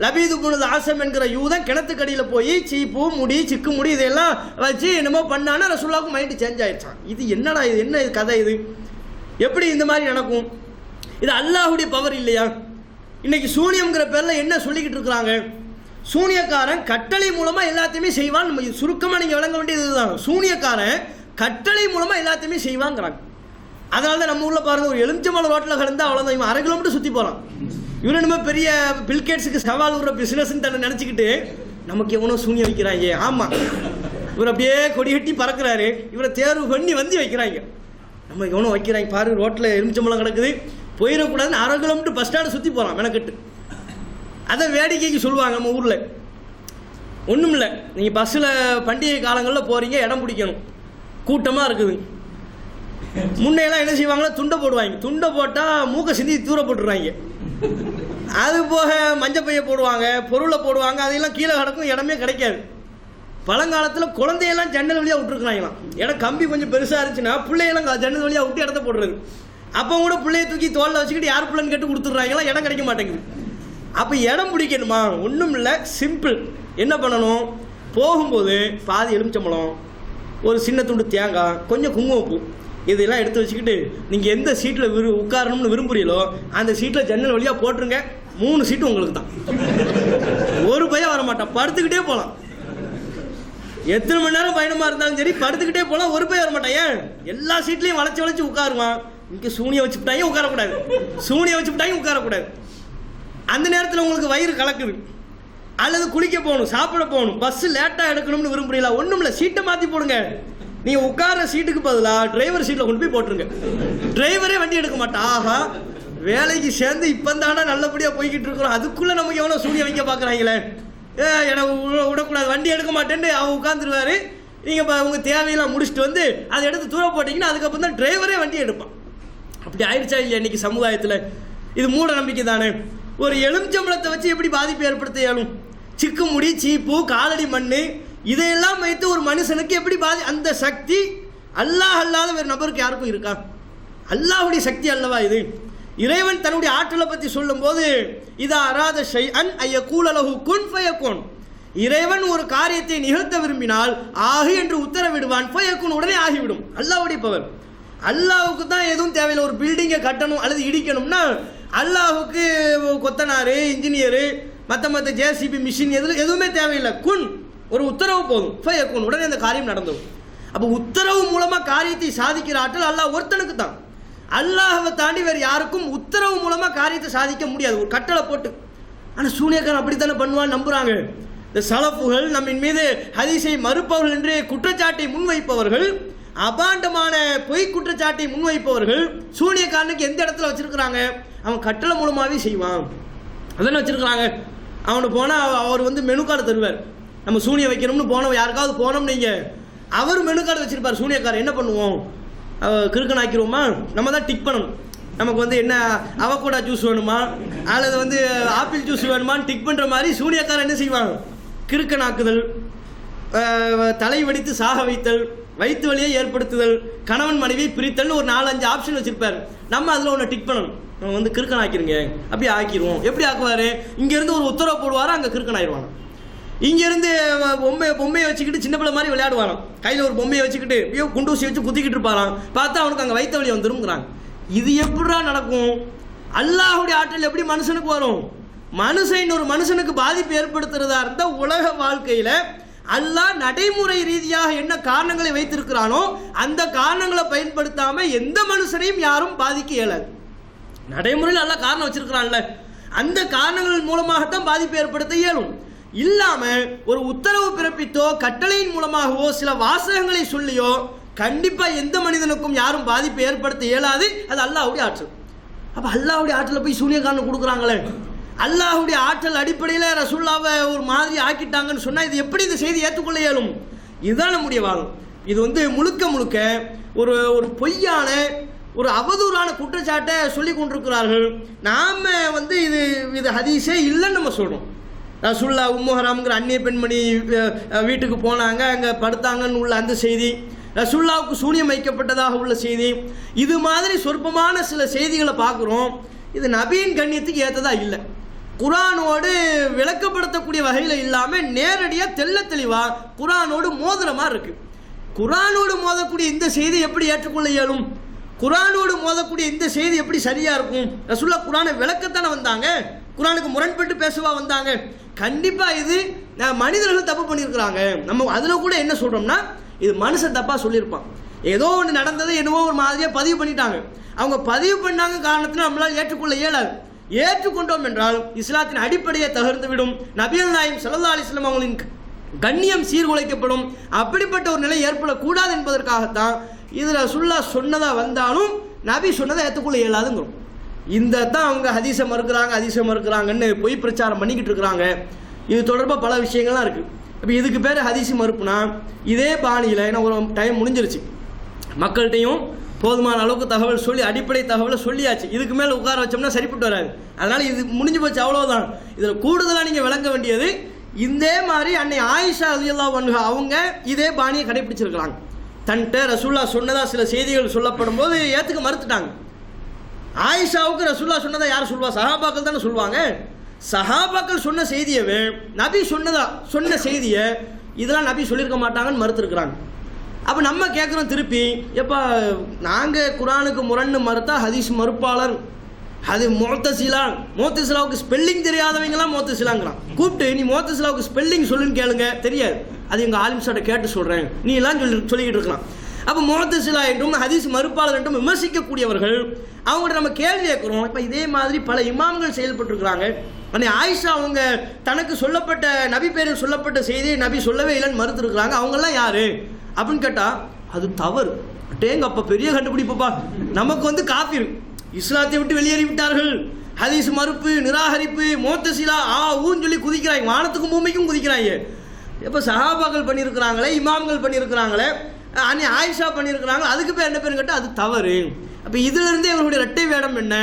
லபீது இப்னு ஆசம் என்கிற யூதன் கிணத்துக்கடியில் போய் சீப்பு முடி சிக்கு முடி இதெல்லாம் வச்சு என்னமோ பண்ணான்னா ரசூலுல்லாஹ்வுக்கு மைண்டு சேஞ்ச் ஆயிடுச்சான். இது என்னடா, இது என்ன இது கதை? இது எப்படி இந்த மாதிரி நடக்கும்? இது அல்லாஹ்வுடைய பவர் இல்லையா? இன்னைக்கு சூனியம்ங்கிற பேரில் என்ன சொல்லிக்கிட்டு இருக்கிறாங்க? சூனியக்காரன் கட்டளை மூலமாக எல்லாத்தையுமே செய்வான். நம்ம சுருக்கமாக நீங்கள் விளங்க வேண்டியது இதுதான். சூனியக்காரன் கட்டளை மூலமாக எல்லாத்தையுமே செய்வாங்கிறாங்க. அதனால தான் நம்ம ஊரில் பாருங்கள், ஒரு எலுமிச்சம்பழம் ரோட்டில் கலந்தால் அவ்வளோதான், இவன் 1/2 கிலோமீட்டர் சுற்றி போகிறான். இவன் நம்ம பெரிய பில்கேட்ஸுக்கு சவால் விடுற பிஸ்னஸ்ன்னு தன்னை நினச்சிக்கிட்டு நமக்கு எவனோ சூனியம் வைக்கிறாங்க. ஆமாம், இவர் அப்படியே கொடி கட்டி பறக்கிறாரு, இவரை தேர்வு பண்ணி வந்து வைக்கிறாங்க. நம்ம எவனோ வைக்கிறாங்க பாரு, ரோட்டில் எலுமிச்சம்பழம் கிடக்குது, போயிடக்கூடாதுன்னு 1/2 கிலோமீட்டர் பஸ் ஸ்டாண்டு சுற்றி போகிறான் மெனக்கட்டு. அதை வேடிக்கைக்கு சொல்லுவாங்க நம்ம ஊரில். ஒன்றும் இல்லை, நீங்கள் பஸ்ஸில் பண்டிகை காலங்களில் போகிறீங்க, இடம் பிடிக்கணும், கூட்டமாக இருக்குது. முன்னையெல்லாம் என்ன செய்வாங்கன்னா துண்டை போடுவாங்க, துண்டை போட்டால் மூக்கை சிந்தி தூர போட்டுருவாங்க. அது போக மஞ்சப்பையை போடுவாங்க, பொருளை போடுவாங்க, அதையெல்லாம் கீழே கிடக்கும், இடமே கிடைக்காது. பழங்காலத்தில் குழந்தையெல்லாம் ஜன்னல் வழியாக விட்டுருக்குறாங்களாம். இடம் கம்பி கொஞ்சம் பெருசாக இருந்துச்சுன்னா பிள்ளையெல்லாம் ஜன்னல் வழியாக விட்டு இடத்த போடுறது. அப்போ கூட பிள்ளையை தூக்கி தோளில் வச்சுக்கிட்டு யார் பிள்ளைன்னு கேட்டு கொடுத்துட்றாங்களாம், இடம் கிடைக்க மாட்டேங்குது. அப்போ இடம் பிடிக்கணுமா? ஒன்றும் இல்லை, சிம்பிள். என்ன பண்ணணும்? போகும்போது பாதி எலுமிச்சம்பழம், ஒரு சின்ன துண்டு தேங்காய், கொஞ்சம் குங்குமப்பூ, இதெல்லாம் எடுத்து வச்சுக்கிட்டு நீங்கள் எந்த சீட்டில் உட்காரணும்னு விரும்புகிறீங்களோ அந்த சீட்டில் ஜன்னல் வழியாக போட்டுருங்க. 3 சீட்டு உங்களுக்கு தான். ஒரு பையன் வரமாட்டான், படுத்துக்கிட்டே போகலாம். எத்தனை மணி நேரம் பயணமாக இருந்தாலும் சரி படுத்துக்கிட்டே போகலாம், ஒரு பையன் வரமாட்டான். ஏன்? எல்லா சீட்லேயும் வளைச்சி வளைச்சி உட்காருவான். இங்கே சூனியை வச்சுக்கிட்டாங்க உட்காரக்கூடாது, சூனியை வச்சுக்கிட்டாங்க உட்காரக்கூடாது. அந்த நேரத்தில் உங்களுக்கு வயிறு கலக்குது, அல்லது குளிக்க போகணும், சாப்பிட போகணும், பஸ்ஸு லேட்டாக எடுக்கணும்னு விரும்புறீங்களா? ஒன்றும் இல்லை, சீட்டை மாற்றி போடுங்க. நீங்கள் உட்கார சீட்டுக்கு பதிலாக டிரைவர் சீட்டில் கொண்டு போய் போட்டுருங்க. டிரைவரே வண்டி எடுக்க மாட்டா. ஆஹா, வேலைக்கு சேர்ந்து இப்போ தானே நல்லபடியாக போய்கிட்டு இருக்கிறோம், அதுக்குள்ளே நமக்கு எவ்வளோ சூனியை வைக்க பார்க்குறாங்களே, எனக்கு விடக்கூடாது, வண்டி எடுக்க மாட்டேன்னு அவன் உட்காந்துருவாரு. நீங்கள் இப்போ உங்கள் தேவையெல்லாம் முடிச்சுட்டு வந்து அதை எடுத்து தூர போட்டிங்கன்னா அதுக்கப்புறம் தான் டிரைவரே வண்டி எடுப்பான். அப்படி ஆயிடுச்சா இல்லையா இன்றைக்கி சமுதாயத்தில்? இது மூட நம்பிக்கை தானே. ஒரு எலுமிச்சம்பழத்தை வச்சு எப்படி பாதிப்பு ஏற்படுத்த இயலும்? சிக்கு முடி, சீப்பு, காலடி மண், இதையெல்லாம் வைத்து ஒரு மனுஷனுக்கு எப்படி அந்த சக்தி அல்லாஹ் அல்லாத வேறு நபருக்கு யாருக்கும் இருக்கா? அல்லாஹுடைய சக்தி அல்லவா இது? இறைவன் தன்னுடைய ஆற்றலை பற்றி சொல்லும் போது இதா அராத ஷைஅன் அய்யகூல லஹு குன் ஃபயகுன், இறைவன் ஒரு காரியத்தை நிகழ்த்த விரும்பினால் ஆகு என்று உத்தரவிடுவான், ஃபயகுன், உடனே ஆகிவிடும். அல்லாஹ்வுடைய பவர். அல்லாஹ்வுக்கு தான் எதுவும் தேவையில்லை. ஒரு பில்டிங்கை கட்டணும் அல்லது இடிக்கணும்னா அல்லாஹ்வுக்கு கொத்தனாரு, இன்ஜினியரு, மற்ற ஜேசிபி மிஷின் எதுவுமே தேவையில்லை. குன், ஒரு உத்தரவு போதும், ஃபயகுன், உடனே அந்த காரியம் நடந்துடும். அப்போ உத்தரவு மூலமாக காரியத்தை சாதிக்கிற ஆற்றல் அல்லாஹ் ஒருத்தனுக்கு தான். அல்லாஹ்வை தாண்டி வேறு யாருக்கும் உத்தரவு மூலமாக காரியத்தை சாதிக்க முடியாது, ஒரு கட்டளை போட்டு. ஆனால் சூனியக்காரன் அப்படித்தானே பண்ணுவான்னு நம்புகிறாங்க. இந்த சலஃபுகள், நம்மின் மீது ஹதீஸை மறுப்பவர்கள் என்று குற்றச்சாட்டை முன்வைப்பவர்கள், அபாண்டமான பொய் குற்றச்சாட்டை முன்வைப்பவர்கள் சூனியக்காரனுக்கு எந்த இடத்துல வச்சிருக்கிறாங்க? அவன் கட்டளை மூலமாகவே செய்வான், அதெல்லாம் வச்சிருக்கிறாங்க. அவனு போனால் அவர் மெனு கார்டு தருவார். நம்ம சூனியம் வைக்கணும்னு போனோம், யாருக்காவது போனோம் நீங்கள், அவர் மெனு கார்டு வச்சிருப்பார். சூனியக்காரர் என்ன பண்ணுவோம்? கிறுக்கன் ஆக்கிடுவோமா? நம்ம தான் டிக் பண்ணணும். நமக்கு என்ன அவகோடா ஜூஸ் வேணுமா அல்லது ஆப்பிள் ஜூஸ் வேணுமான்னு டிக் பண்ணுற மாதிரி சூனியக்காரன் என்ன செய்வாங்க? கிறுக்கன் ஆக்குதல், தலை வடித்து சாக வைத்தல், வயிற்று வலியை ஏற்படுத்துதல், கணவன் மனைவியை பிரித்தல்னு ஒரு 4-5 ஆப்ஷன் வச்சிருப்பார். நம்ம அதில் ஒன்று டிக் பண்ணணும். நம்ம கிறுக்கன் ஆக்கிருங்க, அப்படி ஆக்கிடுவோம். எப்படி ஆக்குவார்? இங்கேருந்து ஒரு உத்தரவு போடுவார், அங்கே கிறுக்கன் ஆயிடுவாங்க. இங்கேருந்து பொம்மையை வச்சுக்கிட்டு சின்ன பிள்ளை மாதிரி விளையாடுவாராம், கையில் ஒரு பொம்மையை வச்சுக்கிட்டு குண்டூசி வச்சு குத்திக்கிட்டு இருப்பாராம். பார்த்தா அவனுக்கு அங்கே வயிற்று வலி வந்துருங்கிறாங்க. இது எப்படிடா நடக்கும்? அல்லாஹுடைய ஆற்றல் எப்படி மனுஷனுக்கு வரும்? மனுஷன் ஒரு மனுஷனுக்கு பாதிப்பு ஏற்படுத்துறதா இருந்தால் உலக வாழ்க்கையில் அல்லாஹ் நடைமுறை ரீதியாக என்ன காரணங்களை வைத்திருக்கிறானோ அந்த காரணங்களை பயன்படுத்தாமல் எந்த மனுஷனையும் யாரும் பாதிக்க இயலாது. நடைமுறையில் அல்லாஹ் காரணம் வச்சிருக்கிறான்ல, அந்த காரணங்கள் மூலமாகத்தான் பாதிப்பு ஏற்படுத்த இயலும். இல்லாமல் ஒரு உத்தரவு பிறப்பித்தோ கட்டளையின் மூலமாகவோ சில வாசகங்களை சொல்லியோ கண்டிப்பாக எந்த மனிதனுக்கும் யாரும் பாதிப்பை ஏற்படுத்த இயலாது. அது அல்லாஹ்வுடைய ஆற்றல். அப்போ அல்லாஹ்வுடைய ஆற்றலை போய் சூனியக்காரன் கொடுக்குறாங்களே, அல்லாஹ்வுடைய ஆற்றல் அடிப்படையில் ரசூலுல்லாவை ஒரு மாதிரி ஆக்கிட்டாங்கன்னு சொன்னால் இது எப்படி இந்த செய்தி ஏற்றுக்கொள்ள இயலும்? இதுதான் நம்முடைய வாதம். இது முழுக்க முழுக்க ஒரு ஒரு பொய்யான ஒரு அவதூறான குற்றச்சாட்டை சொல்லி கொண்டிருக்கிறார்கள். நாம் இது ஹதீஸே இல்லைன்னு நம்ம சொல்கிறோம். ரசூலுல்லா உம்மு ஹராம்ங்கிற அந்நிய பெண்மணி வீட்டுக்கு போனாங்க, அங்கே படுத்தாங்கன்னு உள்ள அந்த செய்தி, ரசூலுல்லாவுக்கு சூனியம் வைக்கப்பட்டதாக உள்ள செய்தி, இது மாதிரி சொற்பமான சில செய்திகளை பார்க்குறோம். இது நபியின் கண்ணியத்துக்கு ஏற்றதா இல்லை. குர்ஆனோடு விளக்கப்படுத்தக்கூடிய வகையில் இல்லாமல் நேரடியாக தெள்ள தெளிவாக குர்ஆனோடு மோதுற மாதிரி இருக்குது. குர்ஆனோடு மோதக்கூடிய இந்த செய்தி எப்படி ஏற்றுக்கொள்ள இயலும்? குர்ஆனோடு மோதக்கூடிய இந்த செய்தி எப்படி சரியாக இருக்கும்? ரசூலுல்லாஹ் குர்ஆனை விளக்கத்தானே வந்தாங்க, குர்ஆனுக்கு முரண்பட்டு பேசவா வந்தாங்க? கண்டிப்பாக இது மனிதர்கள் தப்பு பண்ணியிருக்கிறாங்க. நம்ம அதில் கூட என்ன சொல்கிறோம்னா இது மனுஷன் தப்பாக சொல்லியிருப்பான். ஏதோ ஒன்று நடந்ததை என்னவோ ஒரு மாதிரியாக பதிவு பண்ணிட்டாங்க. அவங்க பதிவு பண்ணாங்க காரணத்தினால் நம்மளால் ஏற்றுக்கொள்ள இயலாது. ஏற்றுக்கொண்டோம் என்றால் இஸ்லாத்தின் அடிப்படையை தகர்ந்துவிடும். நபிகள் நாயகம் ஸல்லல்லாஹு அலைஹி வஸல்லம் அவங்களின் கண்ணியம் சீர்குலைக்கப்படும். அப்படிப்பட்ட ஒரு நிலை ஏற்படக்கூடாது என்பதற்காகத்தான் இது ரசூலுல்லாஹ் சொன்னதாக வந்தாலும் நபி சொன்னதை ஏற்றுக்கொள்ள இயலாதுங்கிறோம். இந்த தான் அவங்க ஹதீஸை மறுக்கிறாங்கன்னு பொய் பிரச்சாரம் பண்ணிக்கிட்டு இருக்கிறாங்க. இது தொடர்பாக பல விஷயங்கள்லாம் இருக்குது. இப்போ இதுக்கு பேர் ஹதீஸ் மறுப்புனா இதே பாணியில், ஏன்னா ஒரு டைம் முடிஞ்சிருச்சு, மக்கள்கிட்டையும் போதுமான அளவுக்கு தகவல் சொல்லி அடிப்படை தகவலை சொல்லியாச்சு. இதுக்கு மேலே உட்கார வச்சோம்னா சரிப்பட்டு வராது. அதனால இது முடிஞ்சு போச்சு, அவ்வளோதான். இதில் கூடுதலாக நீங்கள் விளங்க வேண்டியது, இதே மாதிரி அன்னை ஆயிஷா ரலியல்லாஹு அன்ஹா அவங்க இதே பாணியை கடைபிடிச்சிருக்கிறாங்க. தன்கிட்ட ரசூல்லா சொன்னதா சில செய்திகள் சொல்லப்படும் போது ஏற்றுக்க மறுத்துட்டாங்க. ஆயிஷாவுக்கு ரசூல்லா சொன்னதா யார் சொல்லுவா? சஹாபாக்கள் தானே சொல்லுவாங்க. சஹாபாக்கள் சொன்ன செய்தியவே நபி சொன்ன செய்தியை இதெல்லாம் நபி சொல்லியிருக்க மாட்டாங்கன்னு மறுத்துருக்குறாங்க. அப்போ நம்ம கேட்குறோம் திருப்பி, எப்போ நாங்கள் குரானுக்கு முரண்னு மறுத்தா ஹதீஸ் மறுப்பாளர், அது மோத்தசிலாவுக்கு ஸ்பெல்லிங் தெரியாதவங்களாம் மோத்தசிலாங்கிறான். கூப்பிட்டு நீ மோத்தசிலாவுக்கு ஸ்பெல்லிங் சொல்லுன்னு கேளுங்க, தெரியாது, அது எங்கள் ஆலிம்ஸாட்ட கேட்டு சொல்கிறேன் நீ எல்லாம் சொல்லிக்கிட்டு இருக்கலாம். அப்போ மோத்தசிலா என்றும் ஹதீஸ் மறுப்பாளர் என்றும் விமர்சிக்கக்கூடியவர்கள், அவங்கள்ட்ட நம்ம கேள்வி கேட்குறோம். இப்போ இதே மாதிரி பல இமாம்கள் செயல்பட்டுருக்குறாங்க. அன்னை ஆயிஷா அவங்க தனக்கு சொல்லப்பட்ட நபி பேரில் சொல்லப்பட்ட செய்தியை நபி சொல்லவே இல்லைன்னு மறுத்துருக்குறாங்க. அவங்கெல்லாம் யாரு அப்படின்னு கேட்டால் அது தவறு. டேங்க அப்போ பெரிய கண்டுபிடிப்பப்பா, நமக்கு காஃபிர், இஸ்லாத்தை விட்டு வெளியேறி விட்டார்கள், ஹதீஸ் மறுப்பு நிராகரிப்பு மோத்தசிலா ஊன்னு சொல்லி குதிக்கிறாங்க, வானத்துக்கும் பூமிக்கும் குதிக்கிறாங்க. இப்போ சஹாபாக்கள் பண்ணியிருக்கிறாங்களே, இமாம்கள் பண்ணியிருக்கிறாங்களே, அன்னை ஆயிஷா பண்ணியிருக்கிறாங்க, அதுக்கு பேர் என்ன பேர் கேட்டால் அது தவறு. அப்போ இதிலிருந்து இவர்களுடைய இரட்டை வேடம் என்ன,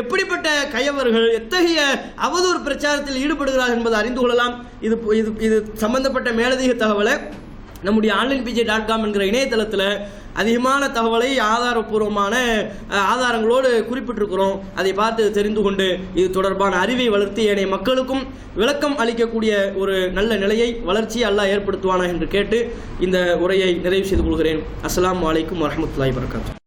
எப்படிப்பட்ட கயவர்கள் எத்தகைய அவதூறு பிரச்சாரத்தில் ஈடுபடுகிறார்கள் என்பதை அறிந்து கொள்ளலாம். இது சம்பந்தப்பட்ட மேலதிக தகவலை நம்முடைய onlinepj.com என்கிற இணையதளத்தில் அதிகமான தகவலை ஆதாரபூர்வமான ஆதாரங்களோடு குறிப்பிட்டிருக்கிறோம். அதை பார்த்து தெரிந்து கொண்டு இது தொடர்பான அறிவை வளர்த்து ஏனைய மக்களுக்கும் விளக்கம் அளிக்கக்கூடிய ஒரு நல்ல நிலையை வளர்ச்சியை அல்லாஹ் ஏற்படுத்துவானா என்று கேட்டு இந்த உரையை நிறைவு செய்து கொள்கிறேன். அஸ்ஸலாமு அலைக்கும் வரஹ்மத்துல்லாஹி வபரகாத்துஹு.